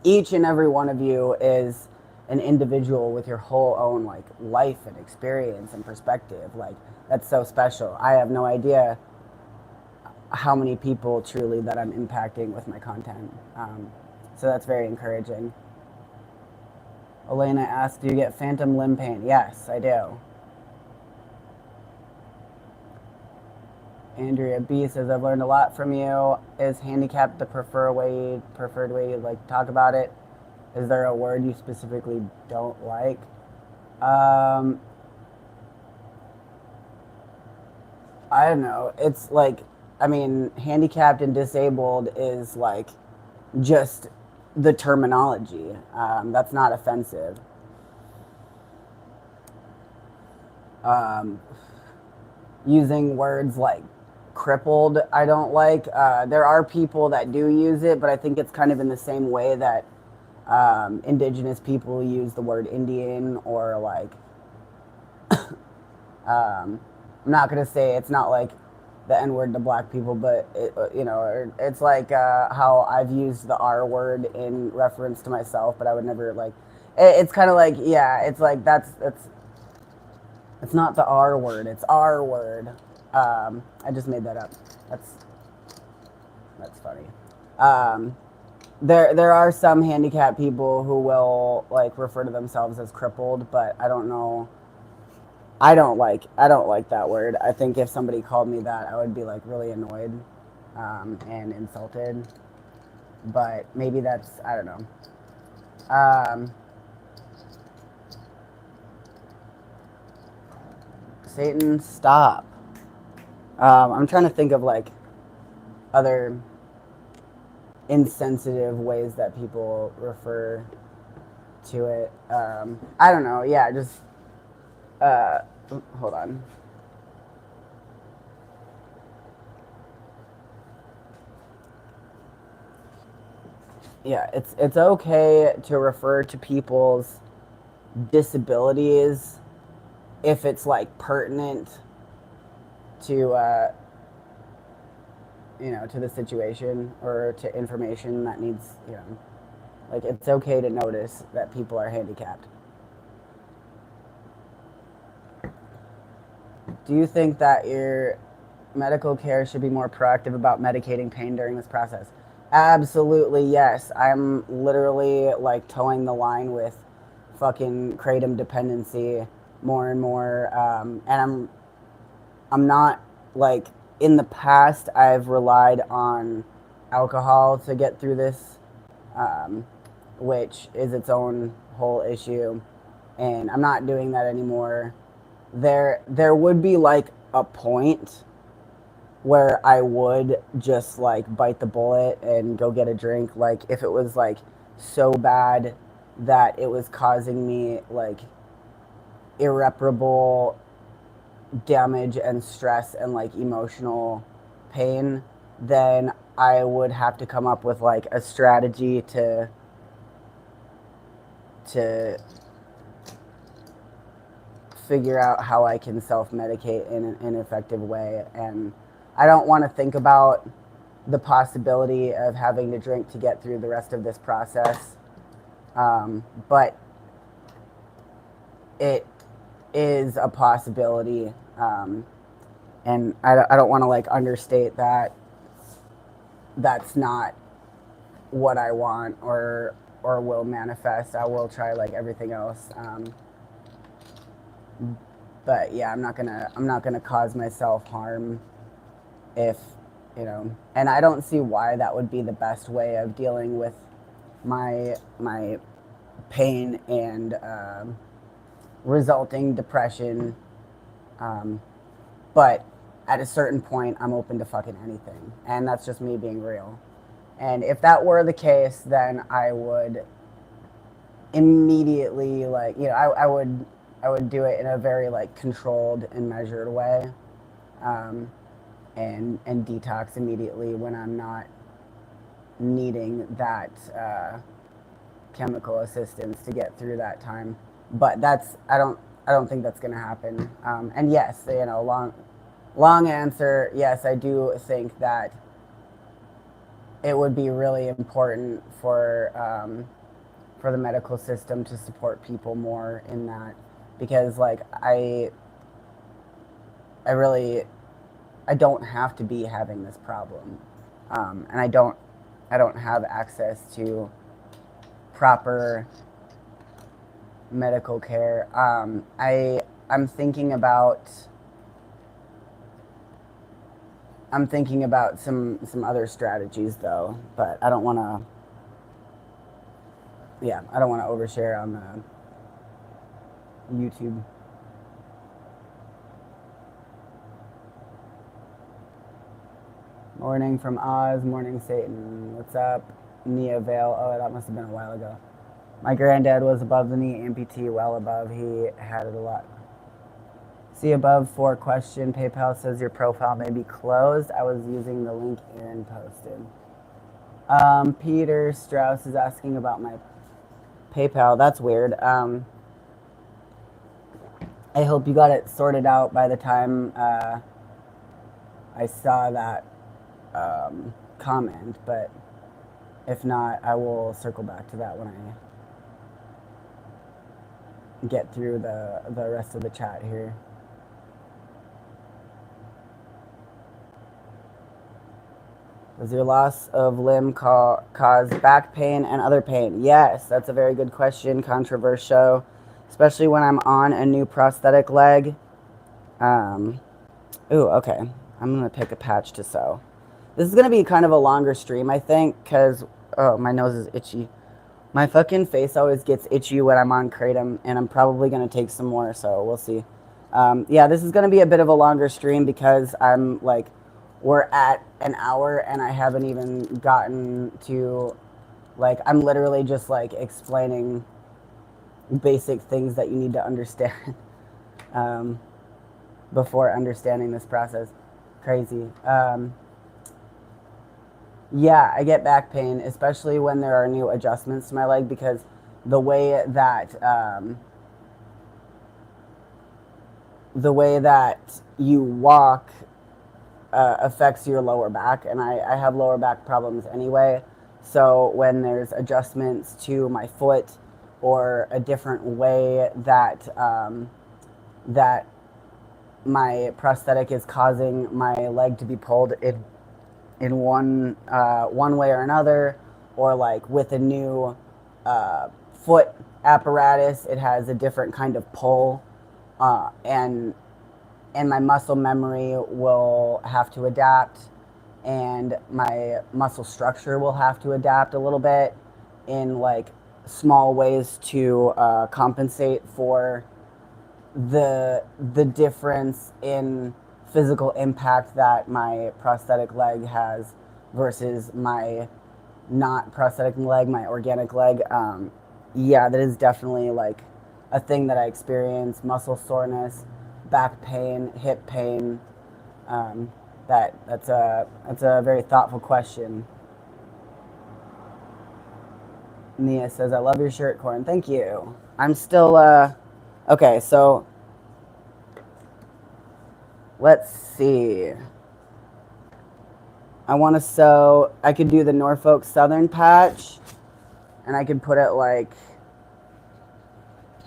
each and every one of you is an individual with your whole own like life and experience and perspective. Like, that's so special. I have no idea how many people truly that I'm impacting with my content. So that's very encouraging. Elena asked, do you get phantom limb pain? Yes, I do. Andrea B says, I've learned a lot from you. Is handicap the preferred way to like talk about it? Is there a word you specifically don't like? I don't know. It's like, I mean, handicapped and disabled is like just the terminology. That's not offensive. Using words like crippled, I don't like. There are people that do use it, but I think it's kind of in the same way that indigenous people use the word Indian, or like, I'm not going to say it's not like the N word to black people, but it's like how I've used the R word in reference to myself, but I would never like. It's kind of like, yeah, it's like it's not the R word, it's R word. I just made that up. That's funny. there are some handicapped people who will like refer to themselves as crippled, but I don't know. I don't like that word. I think if somebody called me that, I would be like really annoyed and insulted. But maybe that's, I don't know. Um, Satan, stop. I'm trying to think of like other insensitive ways that people refer to it. I don't know. Yeah, just uh, hold on. Yeah, it's okay to refer to people's disabilities if it's like pertinent to to the situation or to information that needs like it's okay to notice that people are handicapped. Do you think that your medical care should be more proactive about medicating pain during this process? Absolutely, yes. I'm literally like towing the line with fucking kratom dependency more and more, and I'm not like in the past. I've relied on alcohol to get through this, um, which is its own whole issue, and I'm not doing that anymore. There would be like a point where I would just like bite the bullet and go get a drink, like if it was like so bad that it was causing me like irreparable damage and stress and like emotional pain, then I would have to come up with like a strategy to figure out how I can self medicate in an effective way. And I don't want to think about the possibility of having to drink to get through the rest of this process. But it is a possibility. And I don't want to like understate that that's not what I want or will manifest. I will try like everything else. But yeah, I'm not gonna cause myself harm if and I don't see why that would be the best way of dealing with my pain and resulting depression. Um, but at a certain point, I'm open to fucking anything, and that's just me being real. And if that were the case, then I would immediately like I would do it in a very like controlled and measured way, um, and detox immediately when I'm not needing that chemical assistance to get through that time. But I don't think that's going to happen. And yes, long answer. Yes, I do think that it would be really important for the medical system to support people more in that, because like I really I don't have to be having this problem, and I don't have access to proper medical care. I'm thinking about some other strategies though, but I don't want to. Yeah, I don't want to overshare on the YouTube. Morning from Oz. Morning Satan. What's up? Nia Vale. Oh, that must have been a while ago. My granddad was above the knee amputee, well above. He had it a lot. See above for question. PayPal says your profile may be closed. I was using the link Aaron posted. Peter Strauss is asking about my PayPal. That's weird. I hope you got it sorted out by the time I saw that comment, but if not, I will circle back to that when I get through the rest of the chat here. Does your loss of limb cause back pain and other pain? Yes, that's a very good question. Controversial, especially when I'm on a new prosthetic leg. Ooh, okay. I'm gonna pick a patch to sew. This is gonna be kind of a longer stream, I think, because oh, my nose is itchy. My fucking face always gets itchy when I'm on Kratom, and I'm probably gonna take some more, so we'll see. Yeah, this is gonna be a bit of a longer stream because I'm like, we're at an hour and I haven't even gotten to, like, I'm literally just like explaining basic things that you need to understand before understanding this process. Crazy. Yeah, I get back pain, especially when there are new adjustments to my leg because the way that you walk affects your lower back, and I have lower back problems anyway. So when there's adjustments to my foot or a different way that my prosthetic is causing my leg to be pulled in one way or another, or like with a new foot apparatus, it has a different kind of pull, and my muscle memory will have to adapt, and my muscle structure will have to adapt a little bit in like small ways to compensate for the difference in physical impact that my prosthetic leg has versus my not prosthetic leg, my organic leg. Yeah, that is definitely like a thing that I experience: muscle soreness, back pain, hip pain. That's a very thoughtful question. Nia says, "I love your shirt, Corn." Thank you. I'm still okay. So let's see. I want to sew. I could do the Norfolk Southern patch, and I could put it like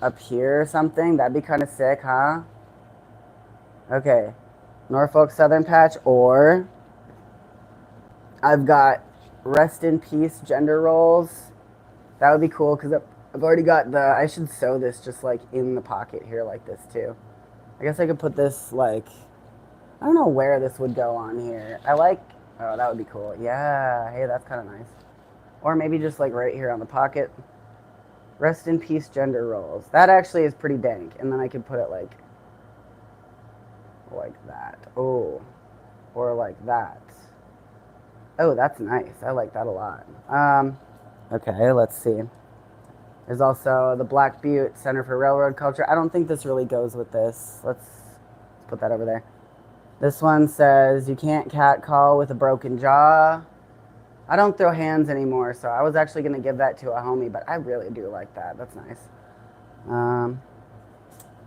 up here or something. That'd be kind of sick, huh? Okay, Norfolk Southern patch, or I've got rest in peace gender roles. That would be cool because I've already got the. I should sew this just like in the pocket here like this too. I guess I could put this like, I don't know where this would go on here. I like, oh, that would be cool. Yeah, hey, that's kind of nice. Or maybe just like right here on the pocket. Rest in peace gender roles. That actually is pretty dank. And then I could put it like that. Oh, or like that. Oh, that's nice. I like that a lot. Okay, let's see. There's also the Black Butte Center for Railroad Culture. I don't think this really goes with this. Let's put that over there. This one says, you can't catcall with a broken jaw. I don't throw hands anymore, so I was actually going to give that to a homie, but I really do like that. That's nice.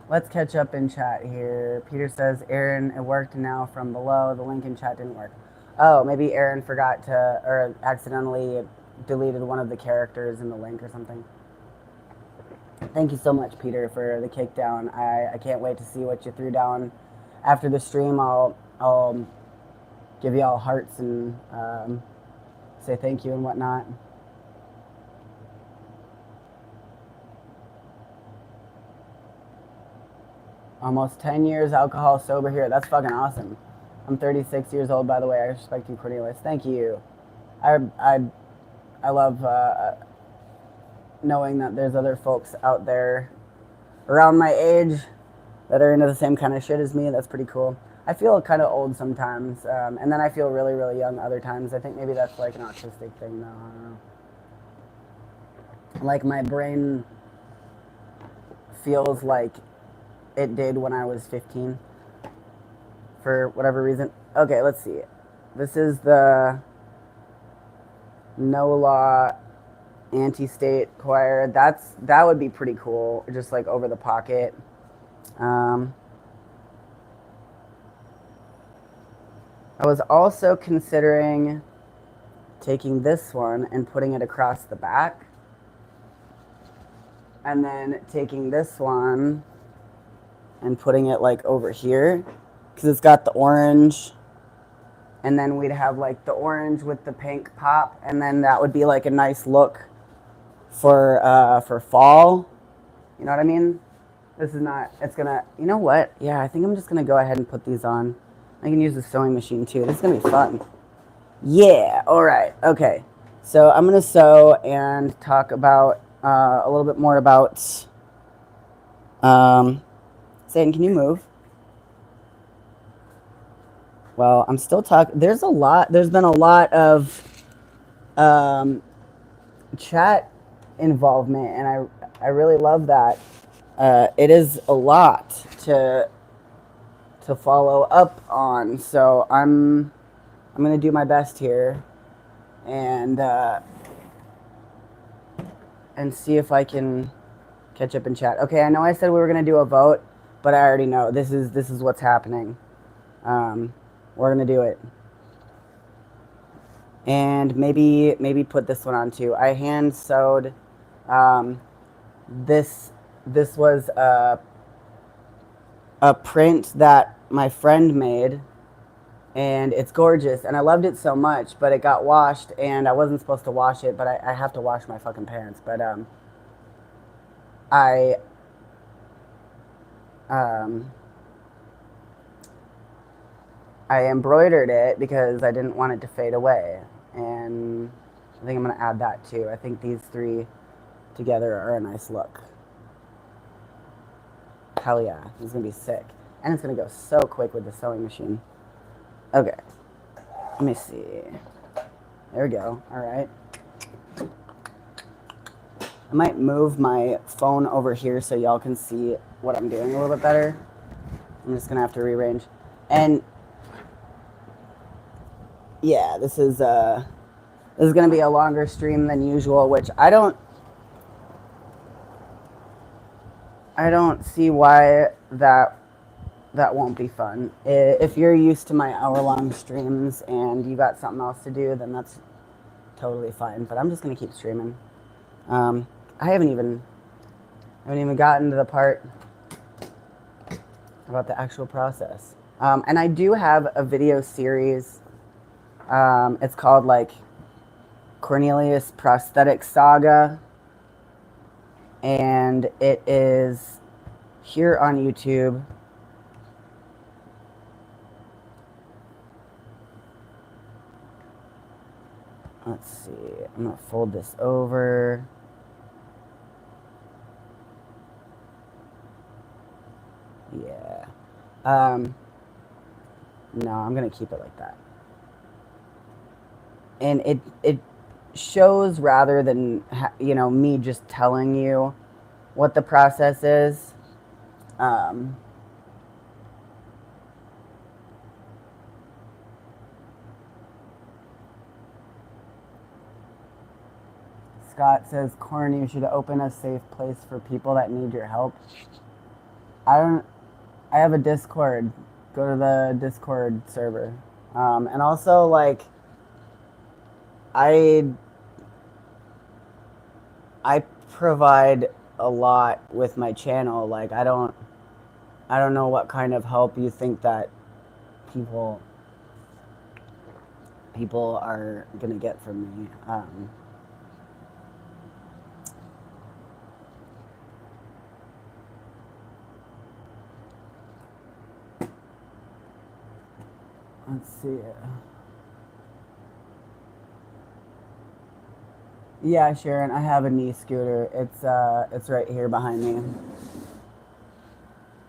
Let's catch up in chat here. Peter says, Aaron, it worked now from below. The link in chat didn't work. Oh, maybe Aaron forgot to, or accidentally deleted one of the characters in the link or something. Thank you so much, Peter, for the kick down. I can't wait to see what you threw down. After the stream, I'll give you all hearts and say thank you and whatnot. Almost 10 years alcohol sober here. That's fucking awesome. I'm 36 years old, by the way. I respect you, Cornelius. Thank you. I love knowing that there's other folks out there around my age that are into the same kind of shit as me. That's pretty cool. I feel kind of old sometimes, and then I feel really, really young other times. I think maybe that's like an autistic thing, though. I don't know. Like my brain feels like it did when I was 15 for whatever reason. Okay, let's see. This is the No Law Anti-State Choir. That would be pretty cool, just like over the pocket. I was also considering taking this one and putting it across the back, and then taking this one and putting it like over here, because it's got the orange and then we'd have like the orange with the pink pop, and then that would be like a nice look for fall. You know what I mean? This is not. It's gonna. You know what? Yeah, I think I'm just gonna go ahead and put these on. I can use the sewing machine too. This is gonna be fun. Yeah. All right. Okay. So I'm gonna sew and talk about a little bit more about. Satan, can you move? Well, I'm still talking. There's a lot. There's been a lot of chat involvement, and I really love that. It is a lot to follow up on, so I'm gonna do my best here, and see if I can catch up in chat. Okay, I know I said we were gonna do a vote, but I already know this is what's happening. We're gonna do it. And maybe put this one on too. I hand sewed this was a print that my friend made, and it's gorgeous, and I loved it so much, but it got washed, and I wasn't supposed to wash it, but I have to wash my fucking pants. But I I embroidered it because I didn't want it to fade away, and I think I'm gonna add that too. I think these three together are a nice look. Hell yeah, this is gonna be sick, and it's gonna go so quick with the sewing machine. Okay, let me see. There we go. All right. I might move my phone over here so y'all can see what I'm doing a little bit better. I'm just gonna have to rearrange. And yeah, this is gonna be a longer stream than usual, which I don't see why that won't be fun. If you're used to my hour-long streams and you got something else to do, then that's totally fine. But I'm just gonna keep streaming. I haven't even gotten to the part about the actual process. And I do have a video series. It's called like Cornelius Prosthetic Saga, and it is here on YouTube. Let's see. I'm gonna fold this over. Yeah. No, I'm gonna keep it like that. And it shows rather than me just telling you what the process is. Scott says, Corn, you should open a safe place for people that need your help. I have a Discord. Go to the Discord server. And also, like, I provide a lot with my channel. Like, I don't know what kind of help you think that people are gonna get from me. Let's see. Yeah, Sharon, I have a knee scooter. It's right here behind me.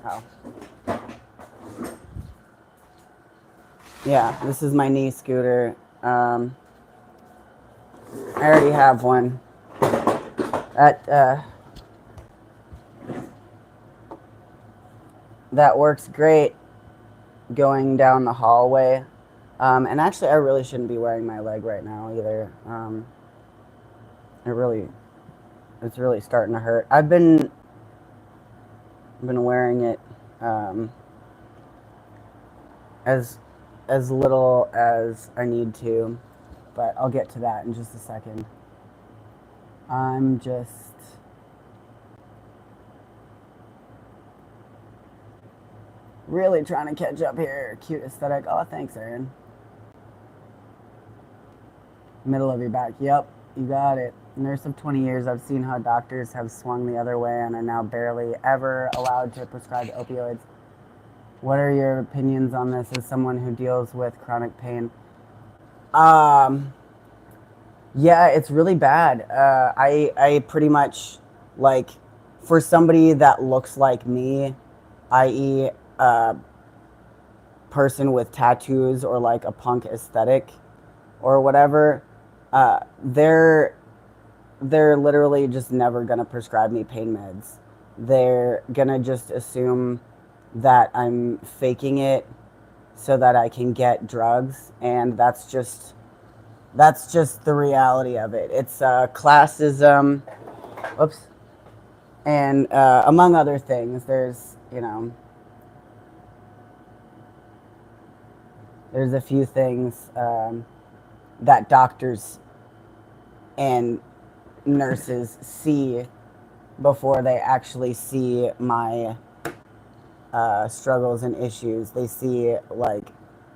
Oh. Yeah, this is my knee scooter. I already have one. That works great going down the hallway. And actually, I really shouldn't be wearing my leg right now either. It's really starting to hurt. I've been wearing it as little as I need to, but I'll get to that in just a second. I'm just really trying to catch up here. Cute aesthetic. Oh, thanks, Aaron. Middle of your back. Yep, you got it. Nurse of 20 years, I've seen how doctors have swung the other way and are now barely ever allowed to prescribe opioids. What are your opinions on this as someone who deals with chronic pain? Yeah, it's really bad. I pretty much, like, for somebody that looks like me, i.e., a person with tattoos or like a punk aesthetic or whatever, uh, they're they're literally just never gonna prescribe me pain meds. They're gonna just assume that I'm faking it so that I can get drugs, and that's just the reality of it. It's classism, oops, and among other things. There's a few things that doctors and nurses see before they actually see my struggles and issues. They see, like,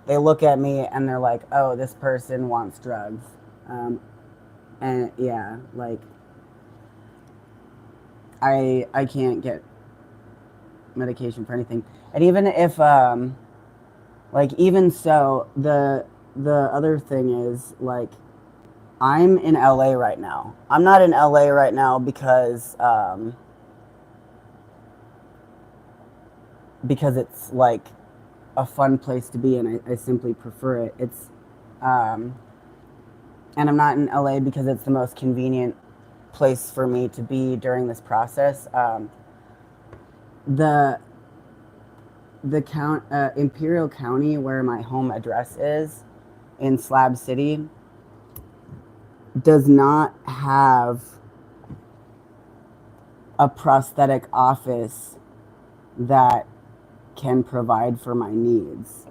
they look at me and they're like, oh, this person wants drugs. And yeah, like, I can't get medication for anything. And even if, like, even so, the other thing is, like, I'm in LA right now. I'm not in LA right now because it's like a fun place to be, and I simply prefer it. And I'm not in LA because it's the most convenient place for me to be during this process. The Imperial County, where my home address is, in Slab City, does not have a prosthetic office that can provide for my needs.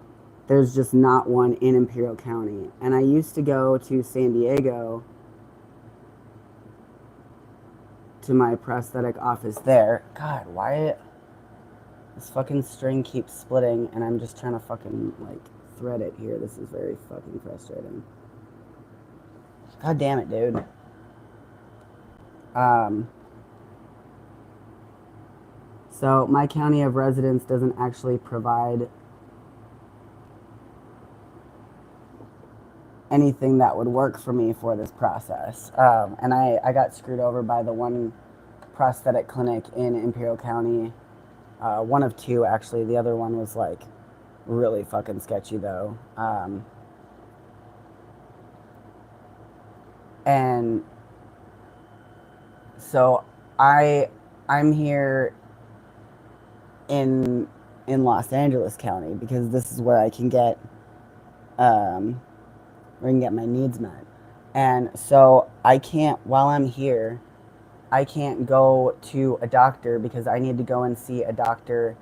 There's just not one in Imperial County. And I used to go to San Diego to my prosthetic office there. God, why this fucking string keeps splitting and I'm just trying to fucking, like, thread it here. This is very fucking frustrating. God damn it, dude. So my county of residence doesn't actually provide anything that would work for me for this process. And I got screwed over by the one prosthetic clinic in Imperial County. One of two, actually. The other one was, like, really fucking sketchy, though. And so I'm here in Los Angeles County because this is where I can get my needs met. And so I can't, while I'm here, I can't go to a doctor because I need to go and see a doctor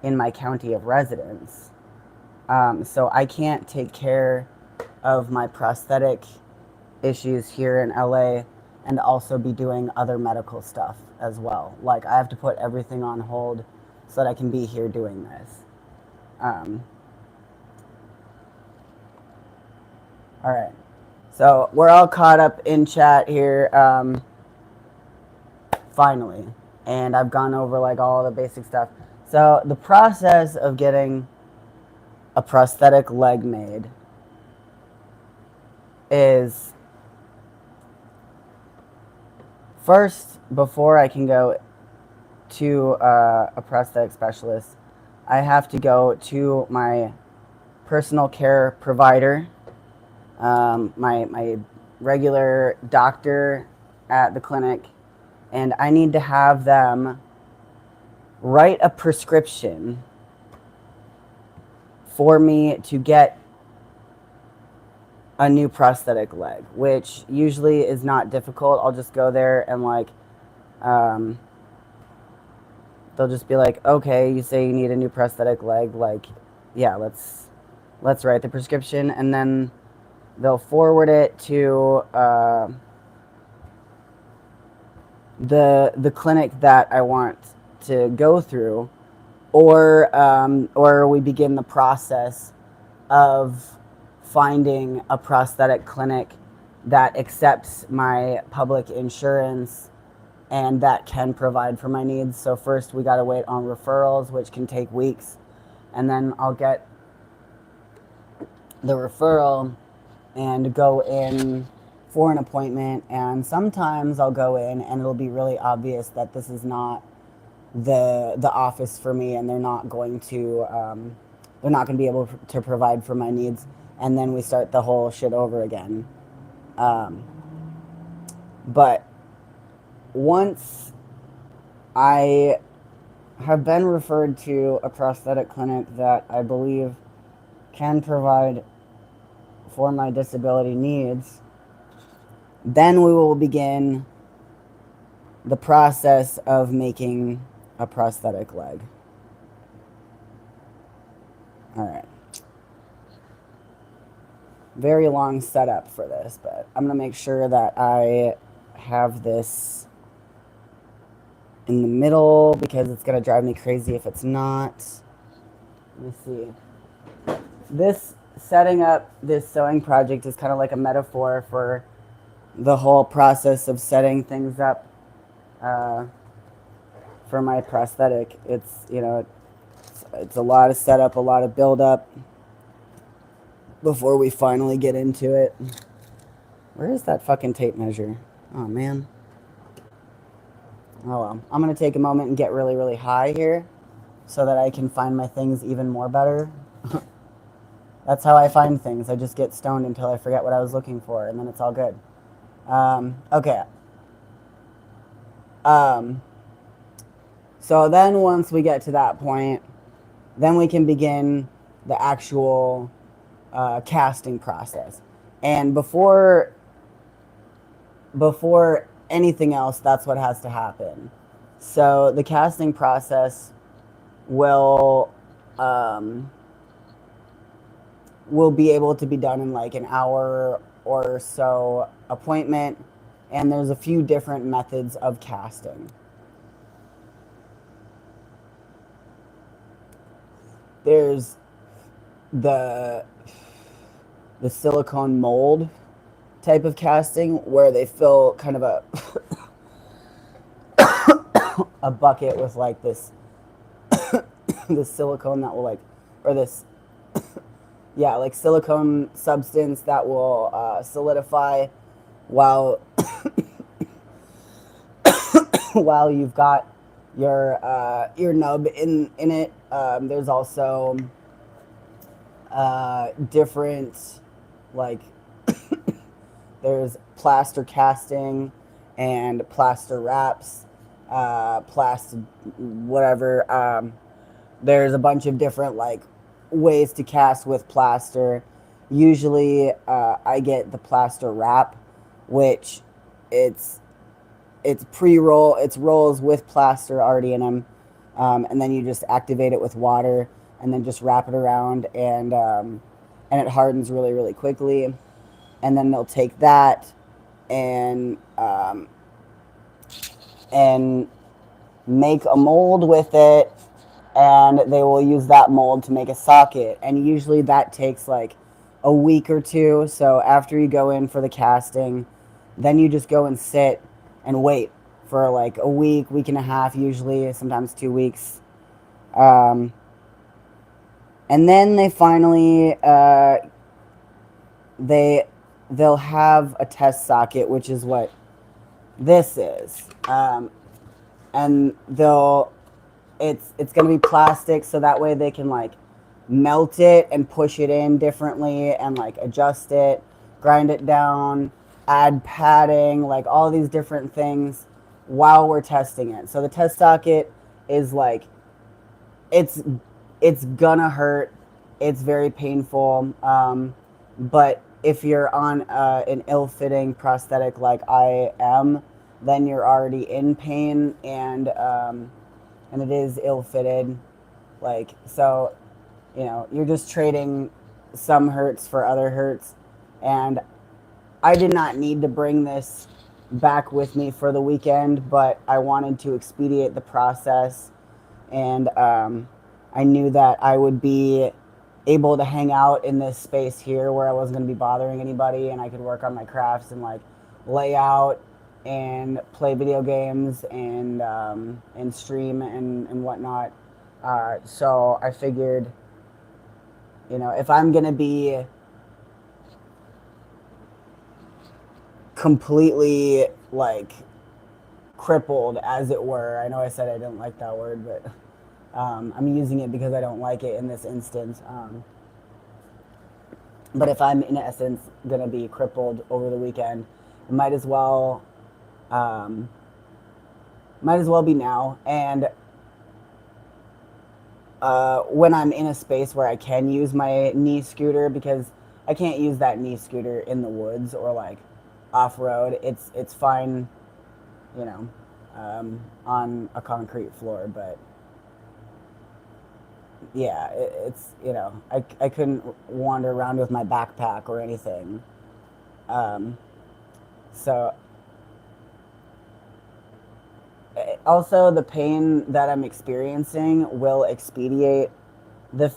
in my county of residence. So I can't take care of my prosthetic issues here in LA and also be doing other medical stuff as well. Like, I have to put everything on hold so that I can be here doing this. All right. So we're all caught up in chat here, finally. And I've gone over, like, all the basic stuff. So the process of getting a prosthetic leg made is, first, before I can go to a prosthetic specialist, I have to go to my personal care provider, my regular doctor at the clinic, and I need to have them write a prescription for me to get a new prosthetic leg, which usually is not difficult. I'll just go there and, like, they'll just be like, okay, you say you need a new prosthetic leg, like, yeah, let's write the prescription, and then they'll forward it to the clinic that I want to go through, or we begin the process of finding a prosthetic clinic that accepts my public insurance and that can provide for my needs. So first we got to wait on referrals, which can take weeks, and then I'll get the referral and go in for an appointment. And sometimes I'll go in and it'll be really obvious that this is not the office for me, and they're not going to be able to provide for my needs, and then we start the whole shit over again. But once I have been referred to a prosthetic clinic that I believe can provide for my disability needs, then we will begin the process of making a prosthetic leg. All right. Very long setup for this, but I'm going to make sure that I have this in the middle because it's going to drive me crazy if it's not. Let me see. This setting up this sewing project is kind of like a metaphor for the whole process of setting things up for my prosthetic. It's, you know, it's a lot of setup, a lot of build up before we finally get into it. Where is that fucking tape measure? Oh, man. Oh, well. I'm going to take a moment and get really, really high here so that I can find my things even more better. That's how I find things. I just get stoned until I forget what I was looking for, and then it's all good. Okay. So then once we get to that point, then we can begin the actual casting process. And before anything else, that's what has to happen. So the casting process will be able to be done in like an hour or so appointment, and there's a few different methods of casting. There's the silicone mold type of casting where they fill kind of a bucket with like this this silicone that will like, or this yeah, like silicone substance that will solidify while while you've got your nub in it. There's also different, like there's plaster casting and plaster wraps, plaster whatever. There's a bunch of different like ways to cast with plaster. Usually I get the plaster wrap, which it's pre-roll, it's rolls with plaster already in them, and then you just activate it with water and then just wrap it around, and it hardens really, really quickly. And then they'll take that and make a mold with it, and they will use that mold to make a socket. And usually that takes like a week or two. So after you go in for the casting, then you just go and sit and wait for like a week, week and a half, usually, sometimes 2 weeks. And then they finally, they'll have a test socket, which is what this is. And it's going to be plastic, so that way they can like melt it and push it in differently and like adjust it, grind it down, add padding, like all these different things while we're testing it. So the test socket is like, it's gonna hurt, it's very painful, but if you're on an ill-fitting prosthetic like I am, then you're already in pain, and it is ill-fitted, like, so, you know, you're just trading some hurts for other hurts. And I did not need to bring this back with me for the weekend, but I wanted to expedite the process, and I knew that I would be able to hang out in this space here where I wasn't going to be bothering anybody, and I could work on my crafts and like lay out and play video games and stream and whatnot. So I figured, if I'm going to be completely like crippled, as it were, I know I said I didn't like that word, but I'm using it because I don't like it in this instance. But if I'm in essence gonna be crippled over the weekend, it might as well be now. And when I'm in a space where I can use my knee scooter, because I can't use that knee scooter in the woods or like off road. It's fine, on a concrete floor, but yeah, it's I couldn't wander around with my backpack or anything. Um, so also the pain that I'm experiencing will expedite the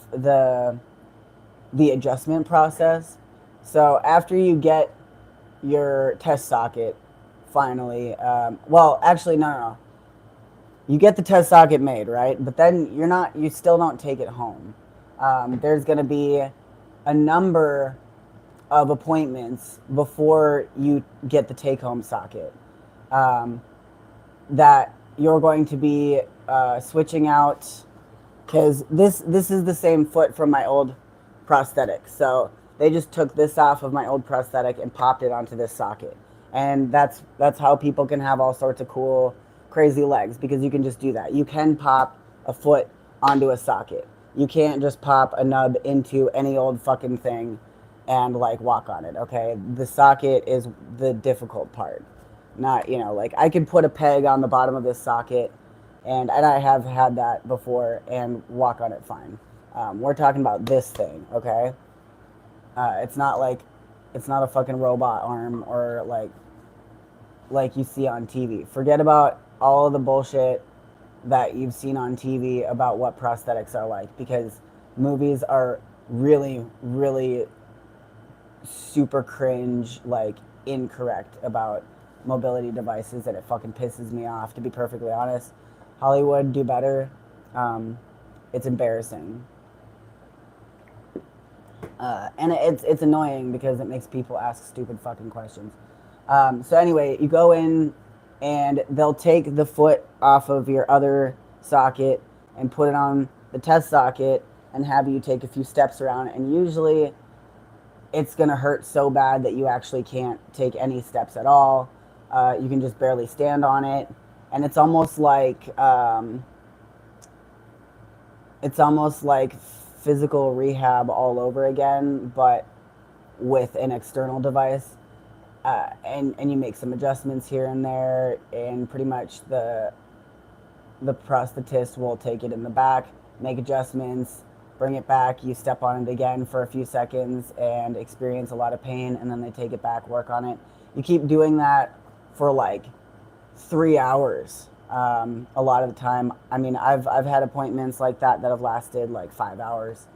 the adjustment process. So after you get your test socket, finally, well, actually, no. You get the test socket made, right? But then you still don't take it home. There's going to be a number of appointments before you get the take home socket, um, that you're going to be switching out, because this is the same foot from my old prosthetic. So they just took this off of my old prosthetic and popped it onto this socket, and that's how people can have all sorts of cool, crazy legs, because you can just do that. You can pop a foot onto a socket. You can't just pop a nub into any old fucking thing and like walk on it. Okay, the socket is the difficult part. Not, like I could put a peg on the bottom of this socket, and I have had that before and walk on it fine. We're talking about this thing, okay? It's not like it's not a fucking robot arm or like you see on TV. Forget about all of the bullshit that you've seen on TV about what prosthetics are like, because movies are really, really super cringe, like incorrect about mobility devices, and it fucking pisses me off, to be perfectly honest. Hollywood, do better. It's embarrassing. And it's annoying because it makes people ask stupid fucking questions. So anyway, you go in and they'll take the foot off of your other socket and put it on the test socket and have you take a few steps around, and usually it's going to hurt so bad that you actually can't take any steps at all. You can just barely stand on it, and it's almost like physical rehab all over again, but with an external device. And you make some adjustments here and there, and pretty much the prosthetist will take it in the back, make adjustments, bring it back, you step on it again for a few seconds and experience a lot of pain, and then they take it back, work on it. You keep doing that for like 3 hours. A lot of the time. I mean, I've had appointments like that have lasted like 5 hours.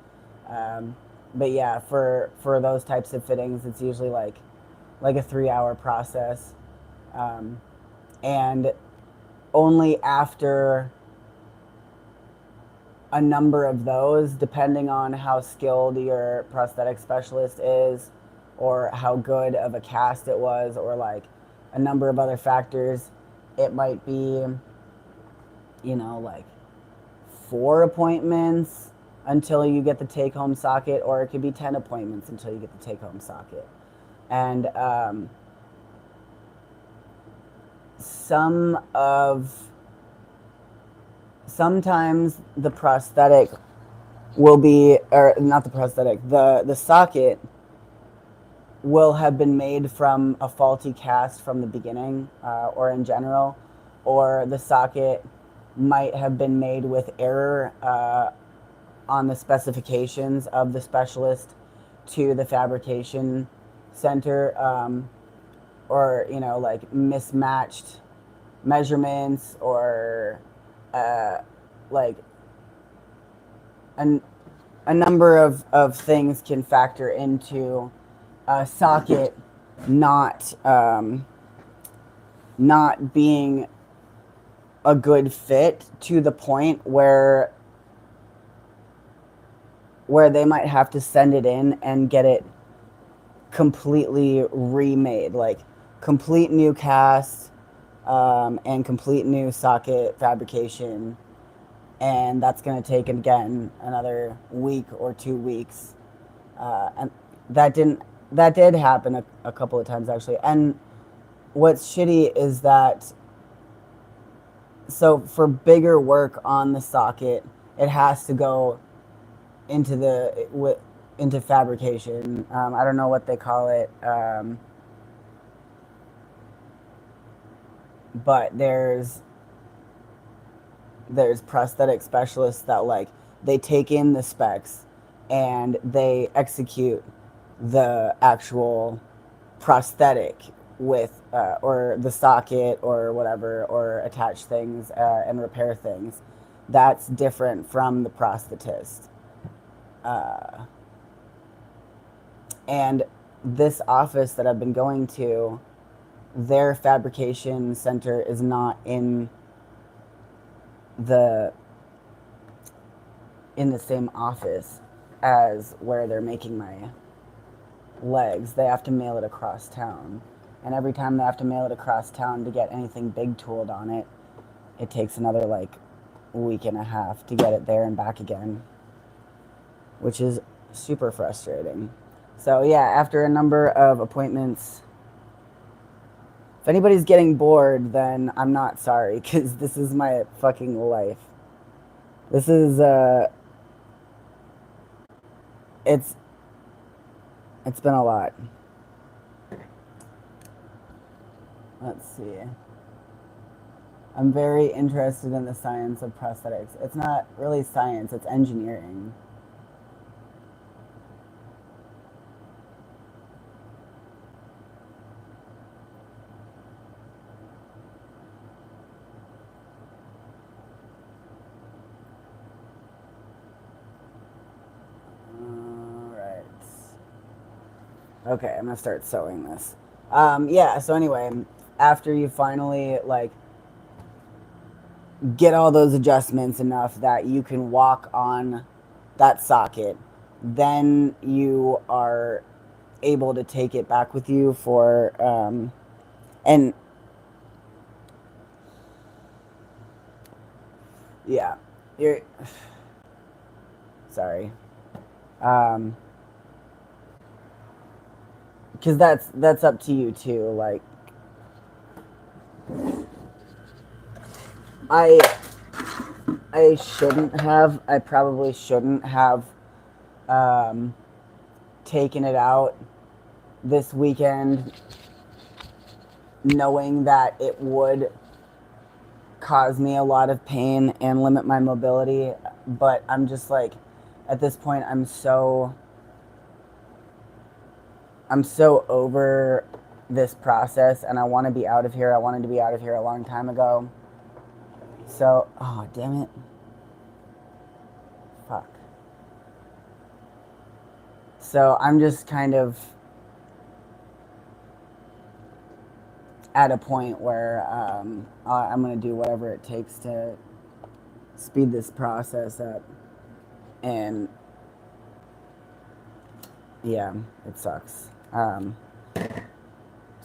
But yeah, for those types of fittings, it's usually like a 3 hour process. And only after a number of those, depending on how skilled your prosthetic specialist is, or how good of a cast it was, or like a number of other factors, it might be, like 4 appointments until you get the take home socket, or it could be 10 appointments until you get the take home socket. And sometimes the prosthetic will be, or not the prosthetic, the socket will have been made from a faulty cast from the beginning, or in general, or the socket might have been made with error on the specifications of the specialist to the fabrication center, or like mismatched measurements, or like an a number of things can factor into a socket not not being a good fit to the point where they might have to send it in and get it completely remade, like complete new cast and complete new socket fabrication, and that's going to take again another week or 2 weeks, and that did happen a couple of times actually. And what's shitty is that, so for bigger work on the socket, it has to go into fabrication. I don't know what they call it, but there's prosthetic specialists that, like, they take in the specs and they execute the actual prosthetic with or the socket or whatever, or attach things and repair things. That's different from the prosthetist. And this office that I've been going to, their fabrication center is not in the same office as where they're making my legs. They have to mail it across town, and every time they have to mail it across town to get anything big tooled on it, it takes another like week and a half to get it there and back again, which is super frustrating. So yeah, after a number of appointments, if anybody's getting bored, then I'm not sorry, because this is my fucking life. This is it's been a lot. Let's see. I'm very interested in the science of prosthetics. It's not really science, it's engineering. Alright. Okay, I'm gonna start sewing this. Yeah, so anyway, after you finally, like, get all those adjustments enough that you can walk on that socket, then you are able to take it back with you for and yeah, you're sorry, because that's up to you too. Like, I probably shouldn't have taken it out this weekend, knowing that it would cause me a lot of pain and limit my mobility. But I'm just like, at this point, I'm so over this process, and I want to be out of here. I wanted to be out of here a long time ago. So, oh, damn it. Fuck. So I'm just kind of at a point where I'm going to do whatever it takes to speed this process up. And yeah, it sucks.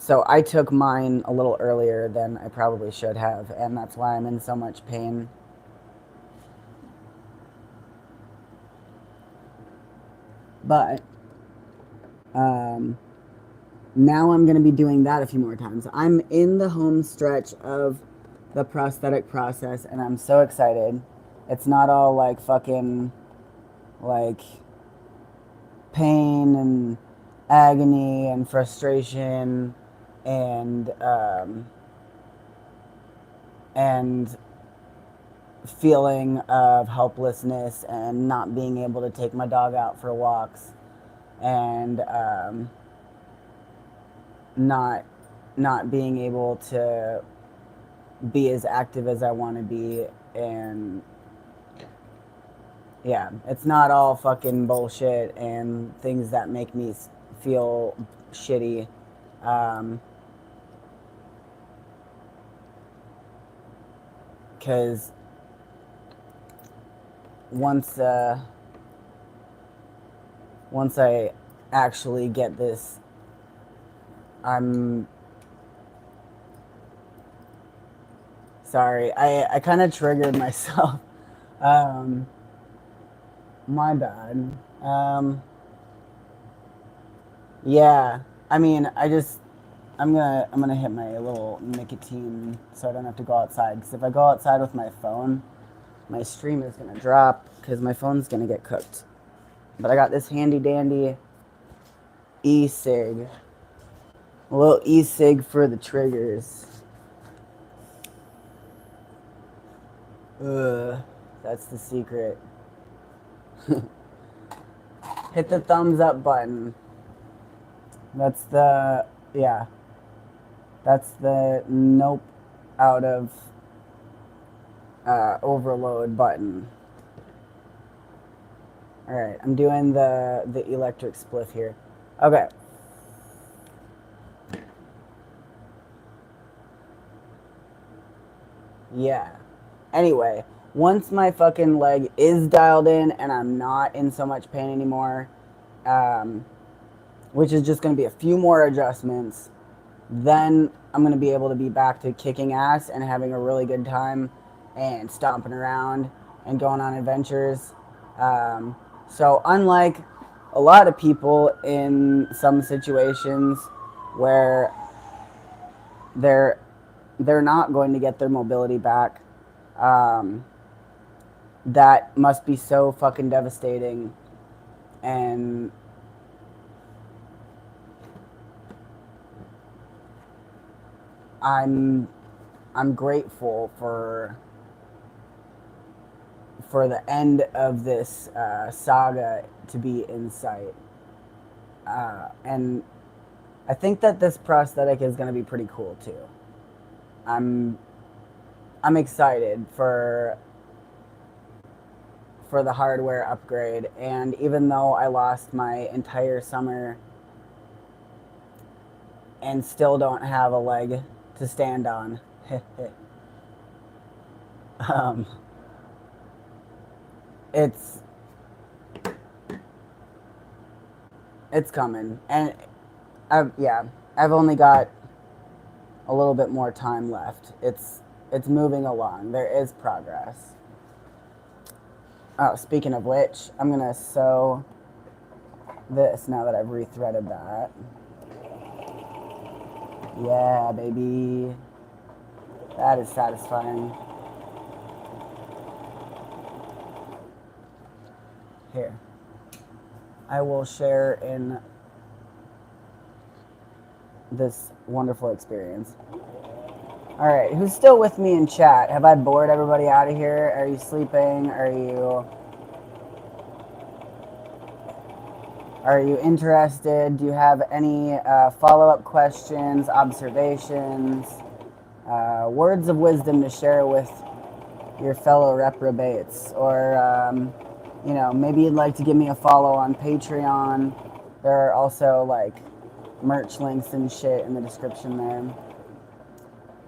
So I took mine a little earlier than I probably should have, and that's why I'm in so much pain. But now I'm going to be doing that a few more times. I'm in the home stretch of the prosthetic process, and I'm so excited. It's not all like fucking like pain and agony and frustration and feeling of helplessness and not being able to take my dog out for walks, and not being able to be as active as I want to be, and yeah, it's not all fucking bullshit and things that make me feel shitty. Because once once I actually get this, I'm sorry. I kind of triggered myself. Um, my bad. Yeah. I mean, I'm gonna hit my little nicotine so I don't have to go outside. Because if I go outside with my phone, my stream is gonna drop because my phone's gonna get cooked. But I got this handy dandy e-cig, a little e-cig for the triggers. Ugh, that's the secret. Hit the thumbs up button. That's the, yeah, that's the nope out of overload button. All right, I'm doing the electric spliff here. Okay. Yeah. Anyway, once my fucking leg is dialed in and I'm not in so much pain anymore, which is just going to be a few more adjustments, then I'm going to be able to be back to kicking ass and having a really good time and stomping around and going on adventures. So unlike a lot of people in some situations where they're they're not going to get their mobility back, um, that must be so fucking devastating. And I'm I'm grateful for the end of this saga to be in sight. And I think that this prosthetic is going to be pretty cool too. I'm I'm excited for the hardware upgrade, and even though I lost my entire summer and still don't have a leg to stand on, um, it's it's coming, and I've only got a little bit more time left. It's moving along. There is progress. Oh, speaking of which, I'm gonna sew this now that I've rethreaded that. Yeah, baby. That is satisfying. Here. I will share in this wonderful experience. Alright, who's still with me in chat? Have I bored everybody out of here? Are you sleeping? Are you interested? Do you have any follow-up questions, observations, words of wisdom to share with your fellow reprobates? Or, maybe you'd like to give me a follow on Patreon. There are also, like, merch links and shit in the description there.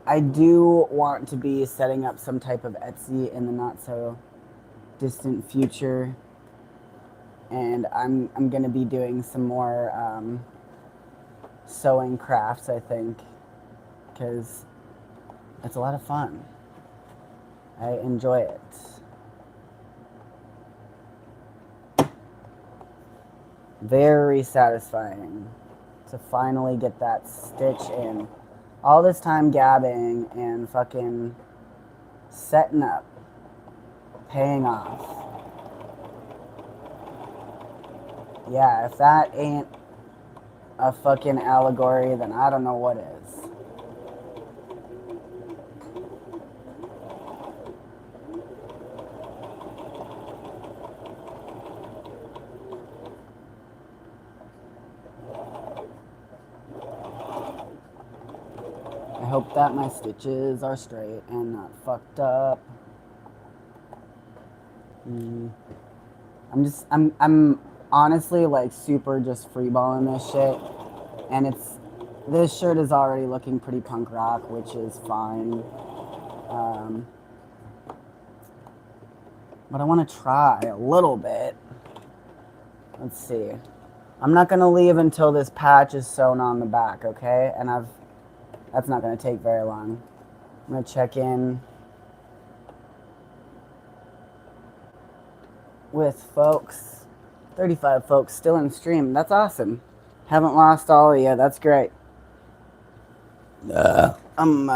I do want to be setting up some type of Etsy in the not-so-distant future. And I'm going to be doing some more sewing crafts, I think, because it's a lot of fun. I enjoy it. Very satisfying to finally get that stitch in. All this time gabbing and fucking setting up, paying off. Yeah, if that ain't a fucking allegory, then I don't know what is. I hope that my stitches are straight and not fucked up. I'm honestly like super just freeballing this shit, and this shirt is already looking pretty punk rock, which is fine. But I want to try a little bit. Let's see. I'm not gonna leave until this patch is sewn on the back, okay? And that's not gonna take very long. I'm gonna check in with folks. 35 folks still in stream. That's awesome. Haven't lost all of you. That's great. I'm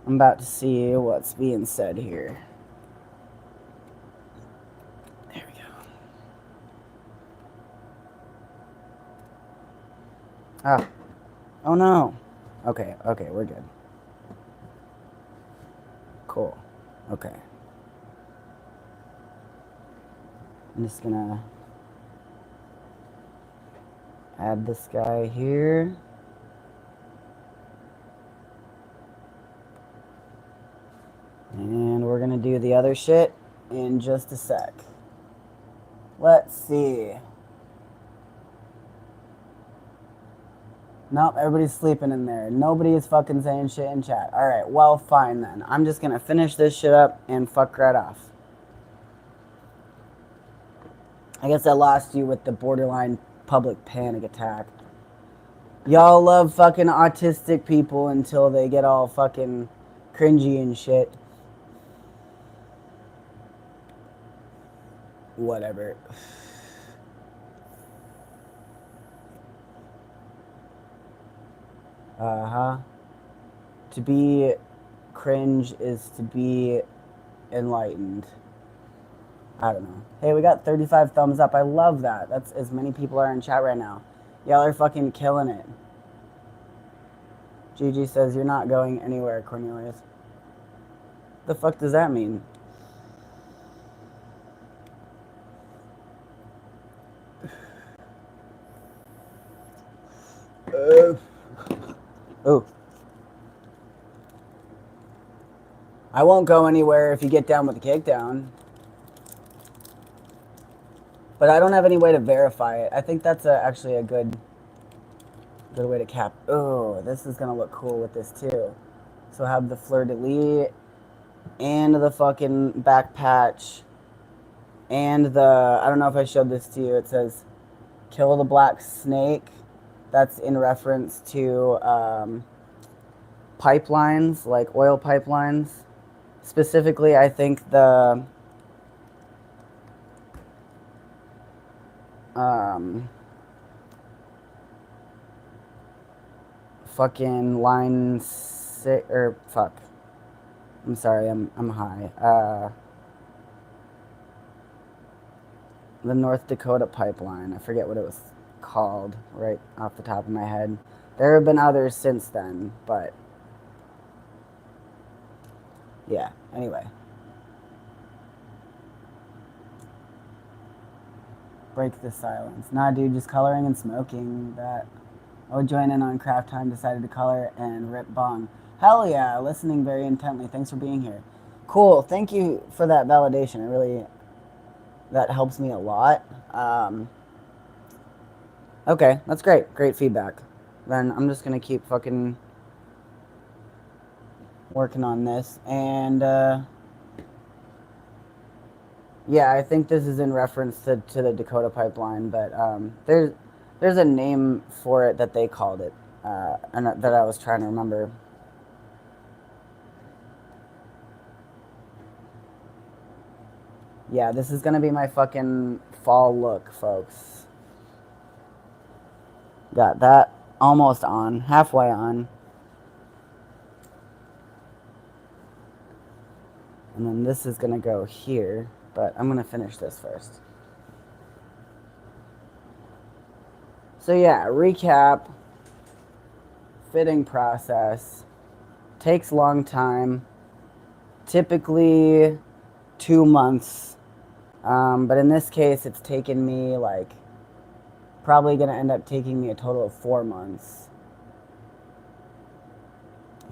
about to see what's being said here. There we go. Ah. Oh no. Okay, we're good. Cool. Okay. I'm just gonna add this guy here. And we're gonna do the other shit in just a sec. Let's see. Nope, everybody's sleeping in there. Nobody is fucking saying shit in chat. Alright, well, fine then. I'm just gonna finish this shit up and fuck right off. I guess I lost you with the borderline public panic attack. Y'all love fucking autistic people until they get all fucking cringy and shit. Whatever. To be cringe is to be enlightened. I don't know. Hey, we got 35 thumbs up. I love that. That's as many people are in chat right now. Y'all are fucking killing it. Gigi says you're not going anywhere, Cornelius. The fuck does that mean? Oh. I won't go anywhere if you get down with the kick down. But I don't have any way to verify it. I think that's actually a good way to cap. Oh, this is going to look cool with this too. So I have the fleur-de-lis and the fucking back patch and the, I don't know if I showed this to you, it says kill the black snake. That's in reference to pipelines, like oil pipelines. Specifically, I think the fucking line six, or fuck. I'm sorry, I'm high. The North Dakota pipeline. I forget what it was called right off the top of my head. There have been others since then, but yeah, anyway. Break the silence. Nah, dude, just coloring and smoking. That I would join in on craft time, decided to color and rip bong. Hell yeah, listening very intently. Thanks for being here. Cool, thank you for that validation. It really, that helps me a lot. Okay, that's great. Great feedback. Then I'm just gonna keep fucking working on this. And yeah, I think this is in reference to the Dakota pipeline, but there's a name for it that they called it, and that I was trying to remember. Yeah, this is gonna be my fucking fall look, folks. Got that almost on, halfway on. And then this is gonna go here, but I'm gonna finish this first. So yeah, recap. Fitting process. Takes long time. Typically 2 months. But in this case, it's taken me like, probably gonna end up taking me a total of 4 months.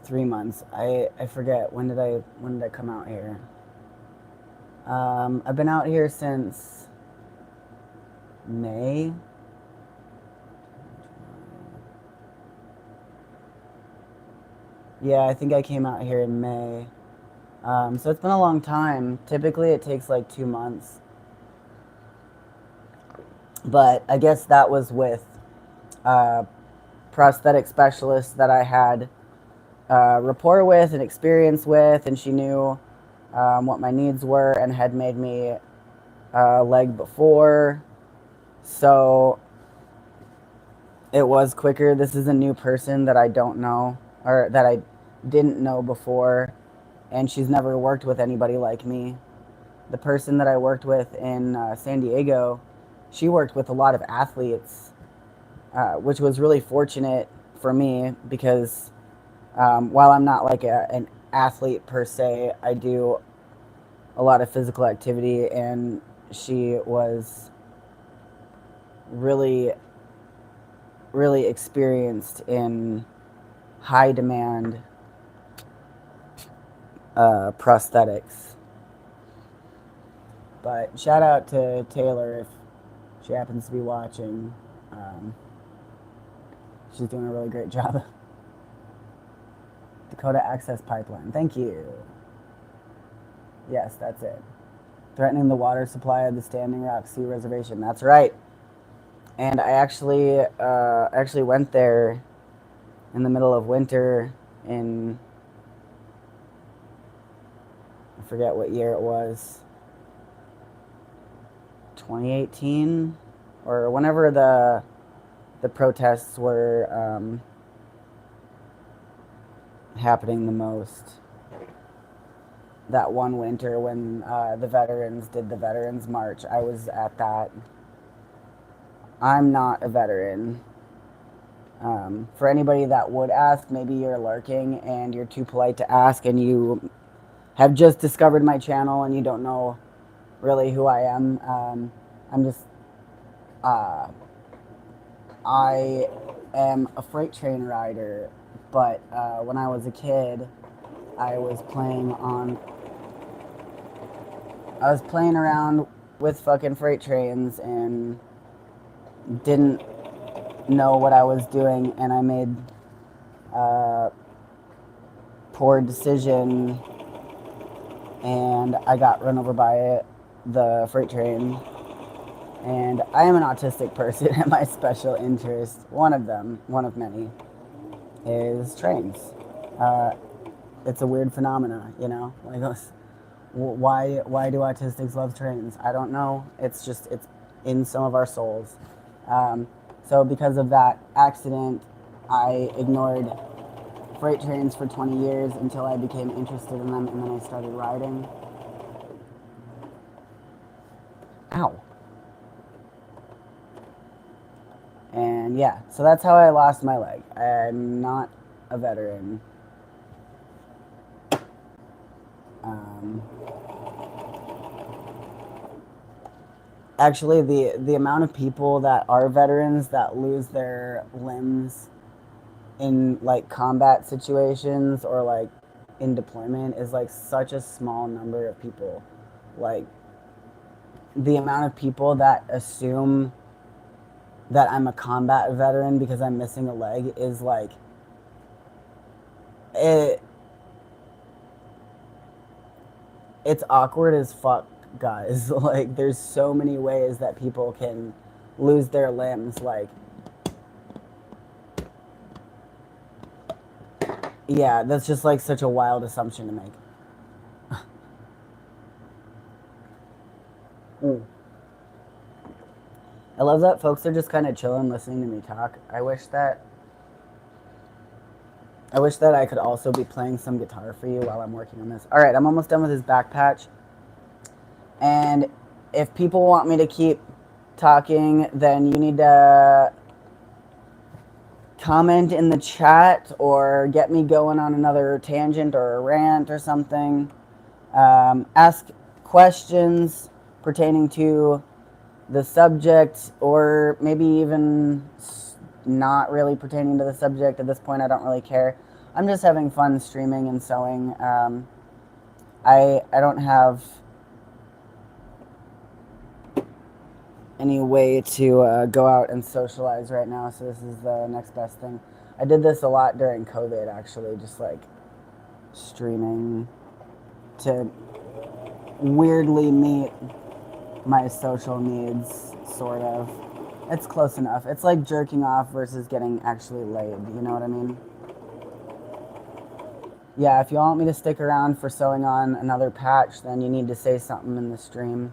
3 months. I forget, when did I come out here? I've been out here since May. Yeah, I think I came out here in May. So it's been a long time. Typically, it takes like 2 months. But I guess that was with prosthetic specialists that I had rapport with and experience with, and she knew what my needs were and had made me a leg before. So it was quicker. This is a new person that I don't know, or that I didn't know before, and she's never worked with anybody like me. The person that I worked with in San Diego, she worked with a lot of athletes, which was really fortunate for me because while I'm not like an athlete per se, I do a lot of physical activity, and she was really, really experienced in high demand prosthetics. But shout out to Taylor if she happens to be watching. She's doing a really great job. Dakota Access Pipeline. Thank you. Yes, that's it. Threatening the water supply of the Standing Rock Sioux Reservation. That's right. And I actually went there in the middle of winter in, I forget what year it was, 2018, or whenever the protests were happening the most. That one winter when the veterans did the Veterans March, I was at that. I'm not a veteran. For anybody that would ask, maybe you're lurking and you're too polite to ask, and you have just discovered my channel and you don't know really who I am. I'm just, I am a freight train rider, but when I was a kid, I was playing around with fucking freight trains and didn't know what I was doing, and I made a poor decision, and I got run over by the freight train. And I am an autistic person, and my special interest, one of many, is trains. It's a weird phenomena, you know? Like, why do autistics love trains? I don't know. It's in some of our souls. So because of that accident, I ignored freight trains for 20 years until I became interested in them, and then I started riding. Ow. And yeah, so that's how I lost my leg. I'm not a veteran. Actually, the amount of people that are veterans that lose their limbs in like combat situations or like in deployment is like such a small number of people. Like the amount of people that assume that I'm a combat veteran because I'm missing a leg is like it's awkward as fuck, guys. Like there's so many ways that people can lose their limbs. Like, yeah, that's just like such a wild assumption to make. I love that folks are just kind of chilling listening to me talk. I wish that I could also be playing some guitar for you while I'm working on this. All right, I'm almost done with this back patch. And if people want me to keep talking, then you need to comment in the chat or get me going on another tangent or a rant or something. Ask questions pertaining to the subject, or maybe even not really pertaining to the subject. At this point, I don't really care. I'm just having fun streaming and sewing. I don't have any way to go out and socialize right now, so this is the next best thing. I did this a lot during COVID, actually, just like streaming to weirdly meet my social needs, sort of. It's close enough. It's like jerking off versus getting actually laid, you know what I mean? Yeah, if you want me to stick around for sewing on another patch, then you need to say something in the stream.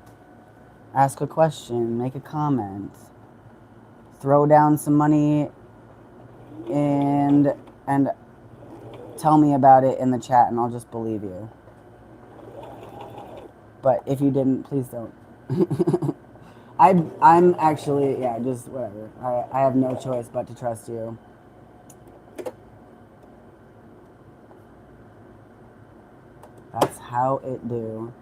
Ask a question, make a comment, throw down some money, and tell me about it in the chat, and I'll just believe you. But if you didn't, please don't. I'm actually, yeah, just whatever. I have no choice but to trust you. That's how it do.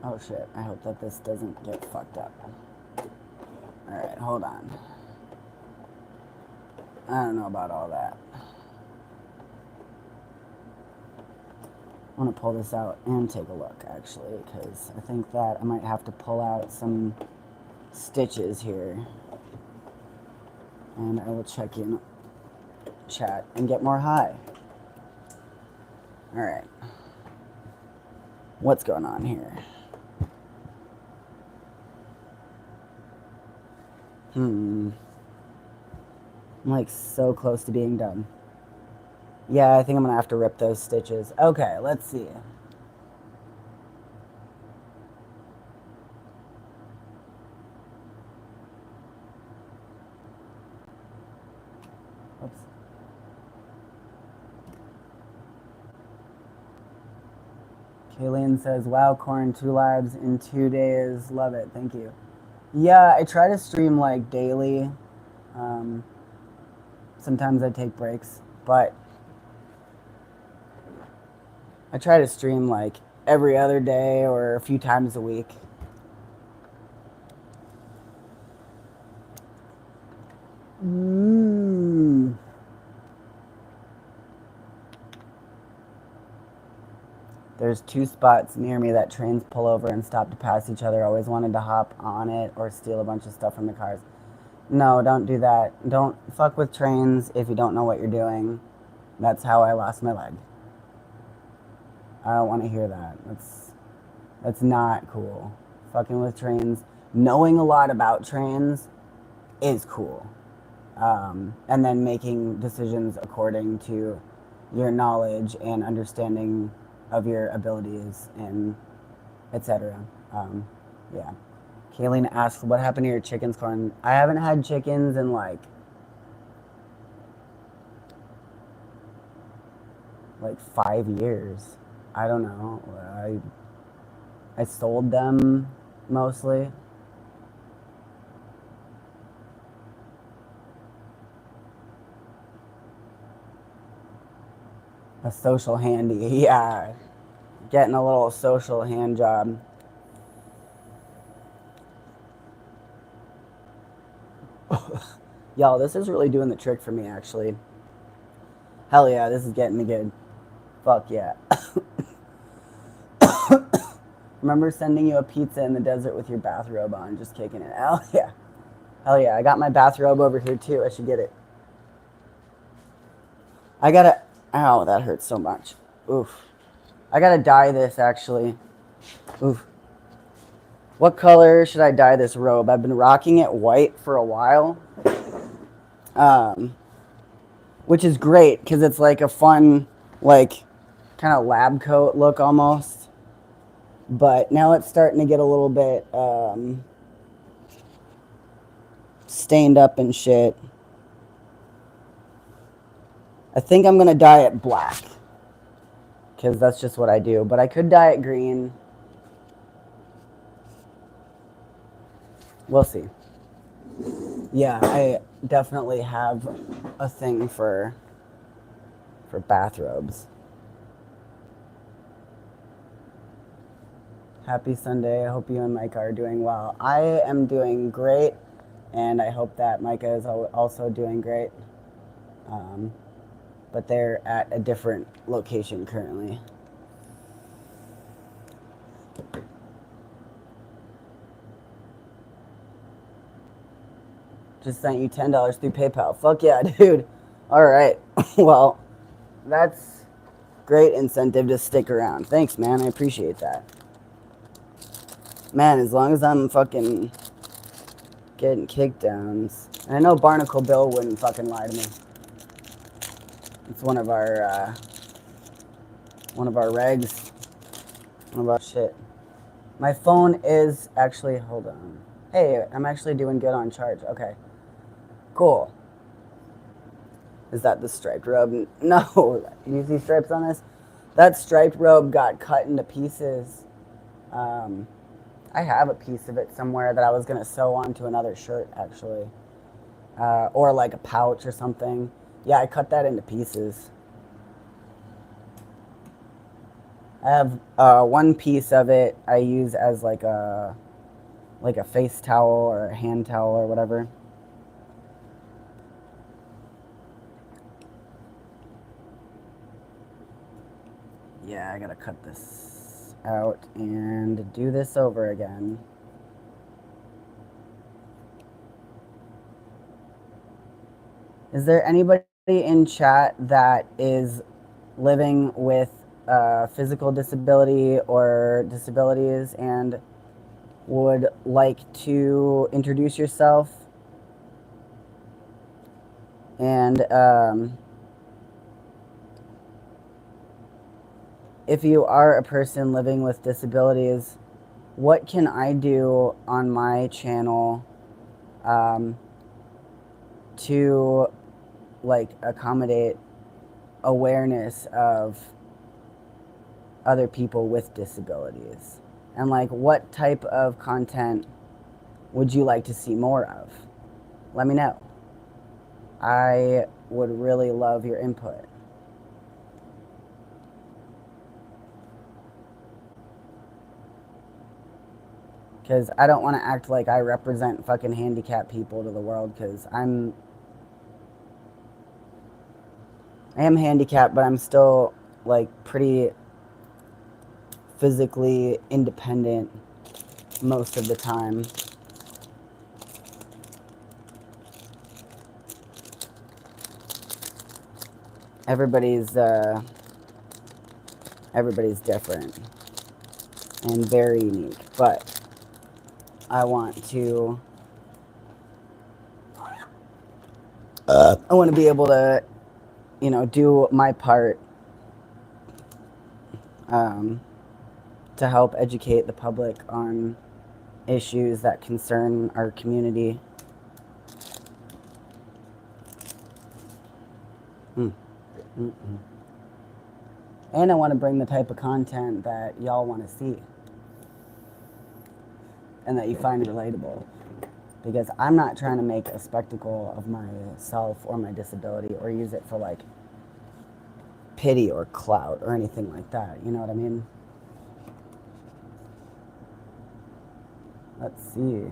Oh shit, I hope that this doesn't get fucked up. Alright, hold on. I don't know about all that. I want to pull this out and take a look, actually, because I think that I might have to pull out some stitches here. And I will check in chat and get more high. Alright. What's going on here? I'm like so close to being done. Yeah, I think I'm gonna have to rip those stitches. Okay, let's see. Oops. Kayleen says, wow, Corn, 2 lives in 2 days. Love it. Thank you. Yeah, I try to stream like daily. Sometimes I take breaks, but I try to stream like every other day or a few times a week. There's 2 spots near me that trains pull over and stop to pass each other. Always wanted to hop on it or steal a bunch of stuff from the cars. No, don't do that. Don't fuck with trains if you don't know what you're doing. That's how I lost my leg. I don't want to hear that. That's not cool. Fucking with trains. Knowing a lot about trains is cool. And then making decisions according to your knowledge and understanding of your abilities and etc. Yeah. Kayleen asked, what happened to your chickens, Corn? I haven't had chickens in like 5 years. I don't know. I sold them mostly. A social handy, yeah. Getting a little social hand job. Y'all, this is really doing the trick for me, actually. Hell yeah, this is getting me good. Fuck yeah. Remember sending you a pizza in the desert with your bathrobe on, just kicking it. Hell yeah. Hell yeah, I got my bathrobe over here too. I should get it. I gotta... Ow, that hurts so much. Oof. I gotta dye this, actually. Oof. What color should I dye this robe? I've been rocking it white for a while. Which is great, because it's like a fun, like, kind of lab coat look almost. But now it's starting to get a little bit stained up and shit. I think I'm going to dye it black, because that's just what I do. But I could dye it green. We'll see. Yeah, I definitely have a thing for bathrobes. Happy Sunday. I hope you and Micah are doing well. I am doing great, and I hope that Micah is also doing great. But they're at a different location currently. Just sent you $10 through PayPal. Fuck yeah, dude. All right. Well, that's great incentive to stick around. Thanks, man. I appreciate that. Man, as long as I'm fucking getting kickdowns. And I know Barnacle Bill wouldn't fucking lie to me. It's one of our regs. One of our shit. My phone is actually, hold on. Hey, I'm actually doing good on charge. Okay. Cool. Is that the striped robe? No. You see stripes on this? That striped robe got cut into pieces. I have a piece of it somewhere that I was going to sew onto another shirt, actually. Or like a pouch or something. Yeah, I cut that into pieces. I have one piece of it I use as like a face towel or a hand towel or whatever. Yeah, I gotta cut this out and do this over again. Is there anybody in chat that is living with physical disability or disabilities and would like to introduce yourself? And if you are a person living with disabilities, what can I do on my channel to like accommodate awareness of other people with disabilities? And like, what type of content would you like to see more of? Let me know. I would really love your input. Because I don't want to act like I represent fucking handicapped people to the world, because I am handicapped, but I'm still like pretty physically independent most of the time. Everybody's different and very unique, but I want to be able to, do my part to help educate the public on issues that concern our community. And I want to bring the type of content that y'all want to see and that you find relatable. Because I'm not trying to make a spectacle of myself or my disability or use it for like pity or clout or anything like that. You know what I mean? Let's see.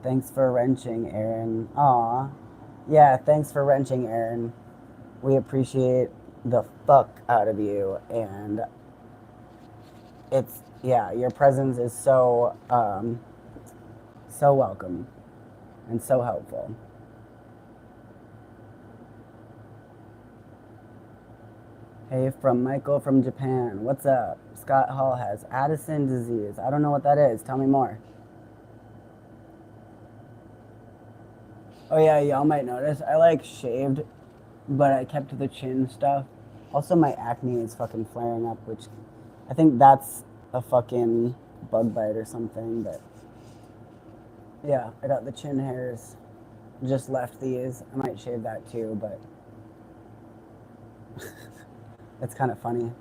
Thanks for wrenching, Aaron. Aw. Yeah, thanks for wrenching, Aaron. We appreciate the fuck out of you, and your presence is so welcome and so helpful. Hey, from Michael from Japan. What's up? Scott Hall has Addison disease. I don't know what that is. Tell me more. Oh yeah, y'all might notice I like shaved, but I kept the chin stuff. Also, my acne is fucking flaring up, which I think that's a fucking bug bite or something, but yeah, I got the chin hairs. Just left these. I might shave that too, but it's kind of funny.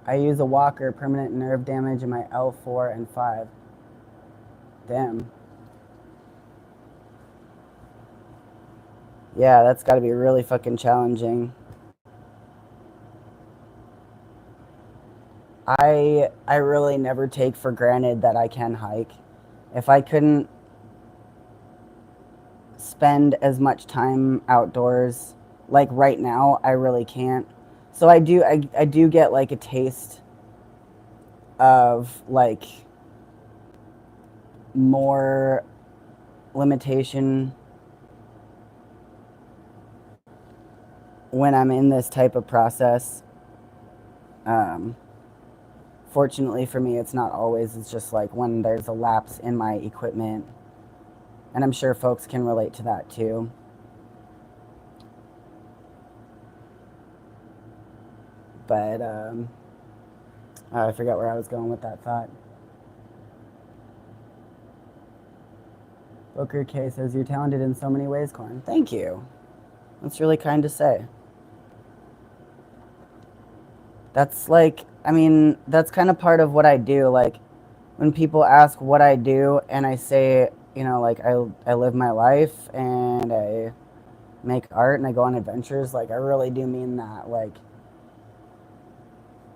I use a walker, permanent nerve damage in my L4 and 5. Damn. Yeah, that's got to be really fucking challenging. I really never take for granted that I can hike. If I couldn't spend as much time outdoors, like right now, I really can't. So I do get like a taste of like more limitation when I'm in this type of process. Fortunately for me, it's not always. It's just like when there's a lapse in my equipment. And I'm sure folks can relate to that too. But I forgot where I was going with that thought. Booker K says, "You're talented in so many ways, Corn." Thank you. That's really kind to say. That's like, I mean, that's kind of part of what I do. Like, when people ask what I do and I say, you know, like I live my life and I make art and I go on adventures, like I really do mean that. Like,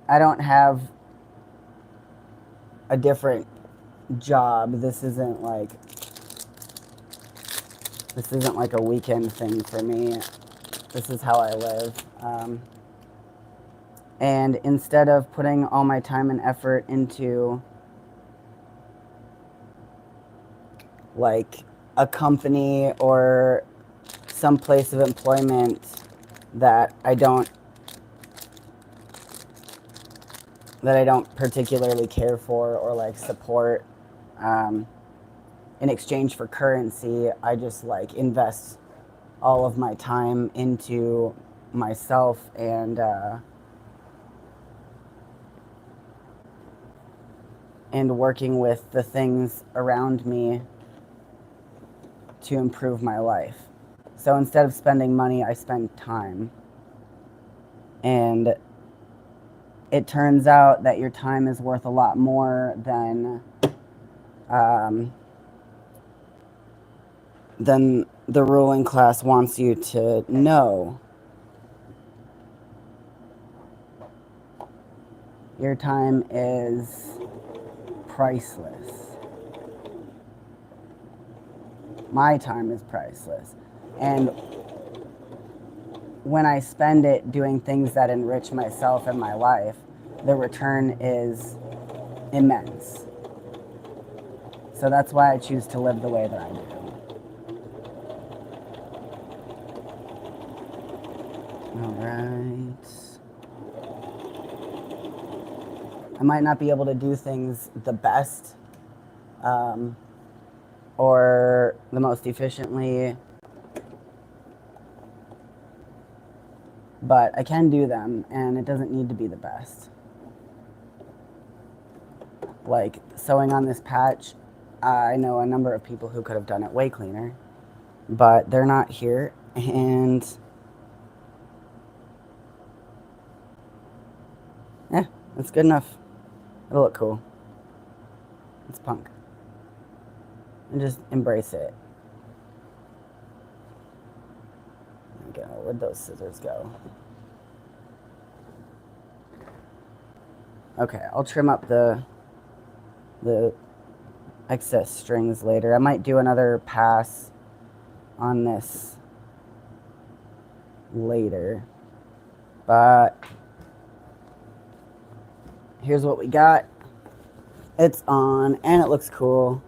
I don't have a different job. This isn't like a weekend thing for me. This is how I live. And instead of putting all my time and effort into like a company or some place of employment that I don't particularly care for or like support, in exchange for currency, I just like invest all of my time into myself and working with the things around me to improve my life. So instead of spending money, I spend time. And it turns out that your time is worth a lot more than the ruling class wants you to know. Your time is priceless. My time is priceless. And when I spend it doing things that enrich myself and my life, the return is immense. So that's why I choose to live the way that I do. All right. I might not be able to do things the best or the most efficiently, but I can do them, and it doesn't need to be the best. Like sewing on this patch, I know a number of people who could have done it way cleaner, but they're not here, and yeah, it's good enough. It'll look cool. It's punk. And just embrace it. Okay, where'd those scissors go? Okay, I'll trim up the excess strings later. I might do another pass on this later. But here's what we got. It's on and it looks cool.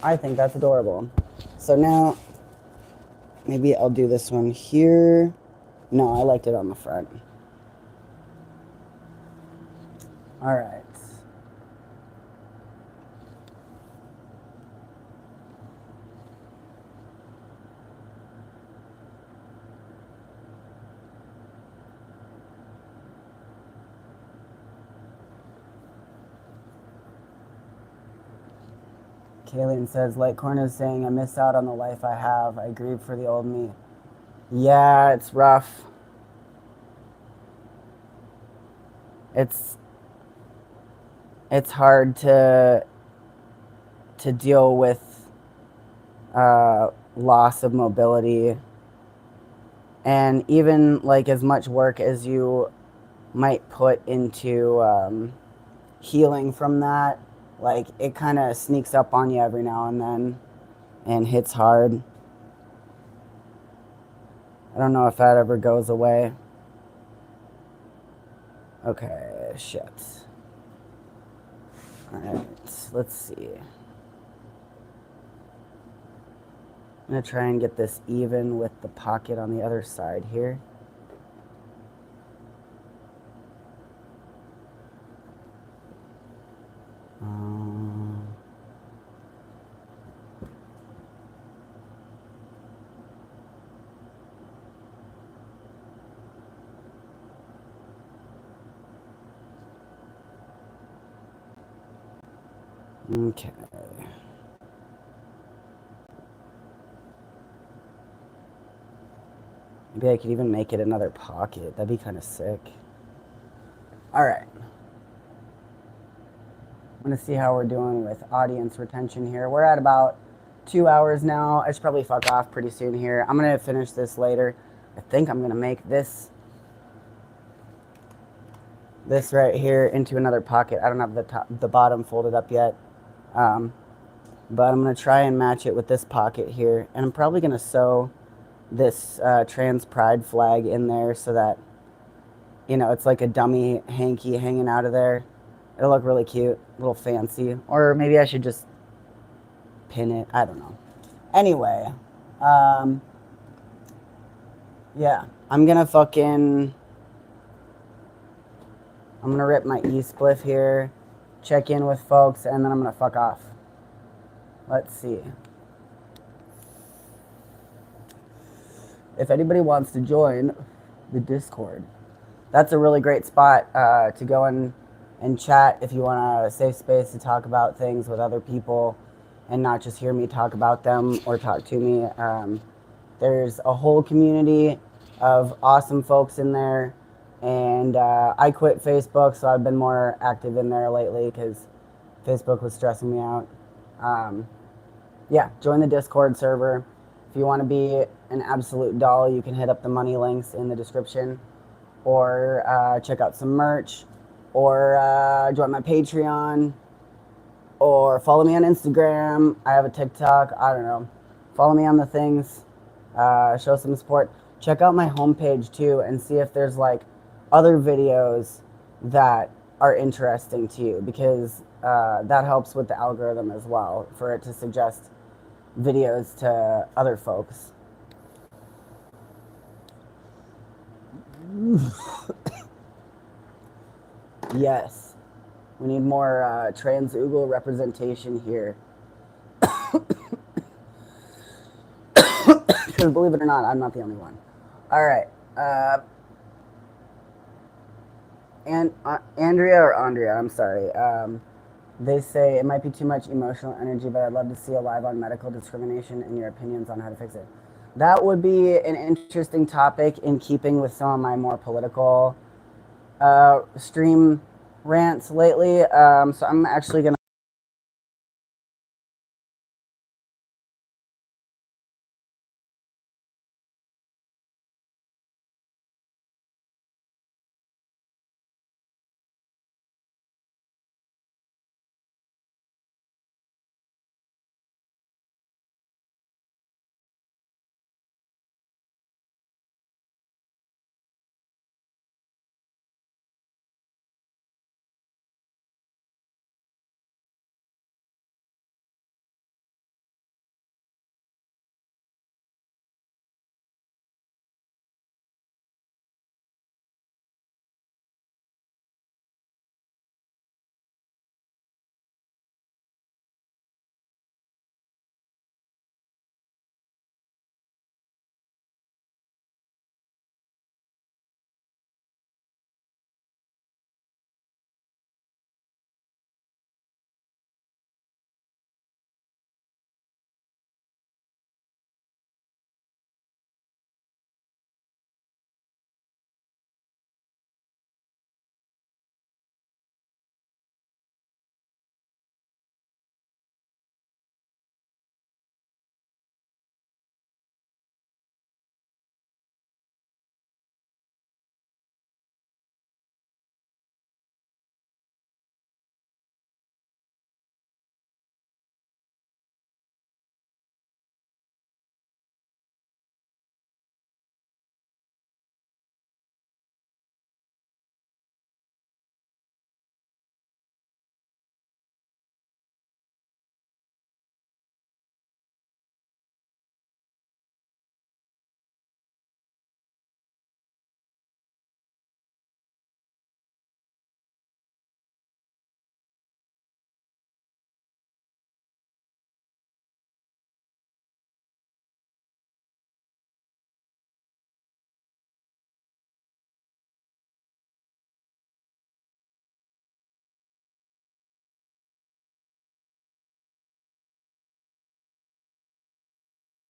I think that's adorable. So now maybe I'll do this one here. No, I liked it on the front. All right. Kayleen says, like Corn is saying, I miss out on the life I have. I grieve for the old me. Yeah, it's rough. It's hard to deal with loss of mobility, and even like as much work as you might put into healing from that, like it kind of sneaks up on you every now and then and hits hard. I don't know if that ever goes away. Okay, shit. Alright, let's see. I'm going to try and get this even with the pocket on the other side here. Okay. Maybe I could even make it another pocket. That'd be kind of sick. All right. I'm going to see how we're doing with audience retention here. We're at about 2 hours now. I should probably fuck off pretty soon here. I'm going to finish this later. I think I'm going to make this right here into another pocket. I don't have the bottom folded up yet. But I'm going to try and match it with this pocket here. And I'm probably going to sew this trans pride flag in there so that, you know, it's like a dummy hanky hanging out of there. It'll look really cute, a little fancy. Or maybe I should just pin it. I don't know. Anyway, yeah, I'm going to rip my e-spliff here, check in with folks, and then I'm going to fuck off. Let's see. If anybody wants to join the Discord, that's a really great spot to go in and chat if you want a safe space to talk about things with other people and not just hear me talk about them or talk to me. There's a whole community of awesome folks in there, and I quit Facebook, so I've been more active in there lately because Facebook was stressing me out. Yeah, join the Discord server. If you want to be an absolute doll, you can hit up the money links in the description, or check out some merch, or join my Patreon, or follow me on Instagram. I have a TikTok. I don't know. Follow me on the things. Show some support. Check out my homepage too and see if there's like other videos that are interesting to you, because that helps with the algorithm as well, for it to suggest videos to other folks. Yes, we need more trans-oogle representation here. Because believe it or not, I'm not the only one. All right. And Andrea, I'm sorry. They say it might be too much emotional energy, but I'd love to see a live on medical discrimination and your opinions on how to fix it. That would be an interesting topic in keeping with some of my more political stream rants lately. So I'm actually going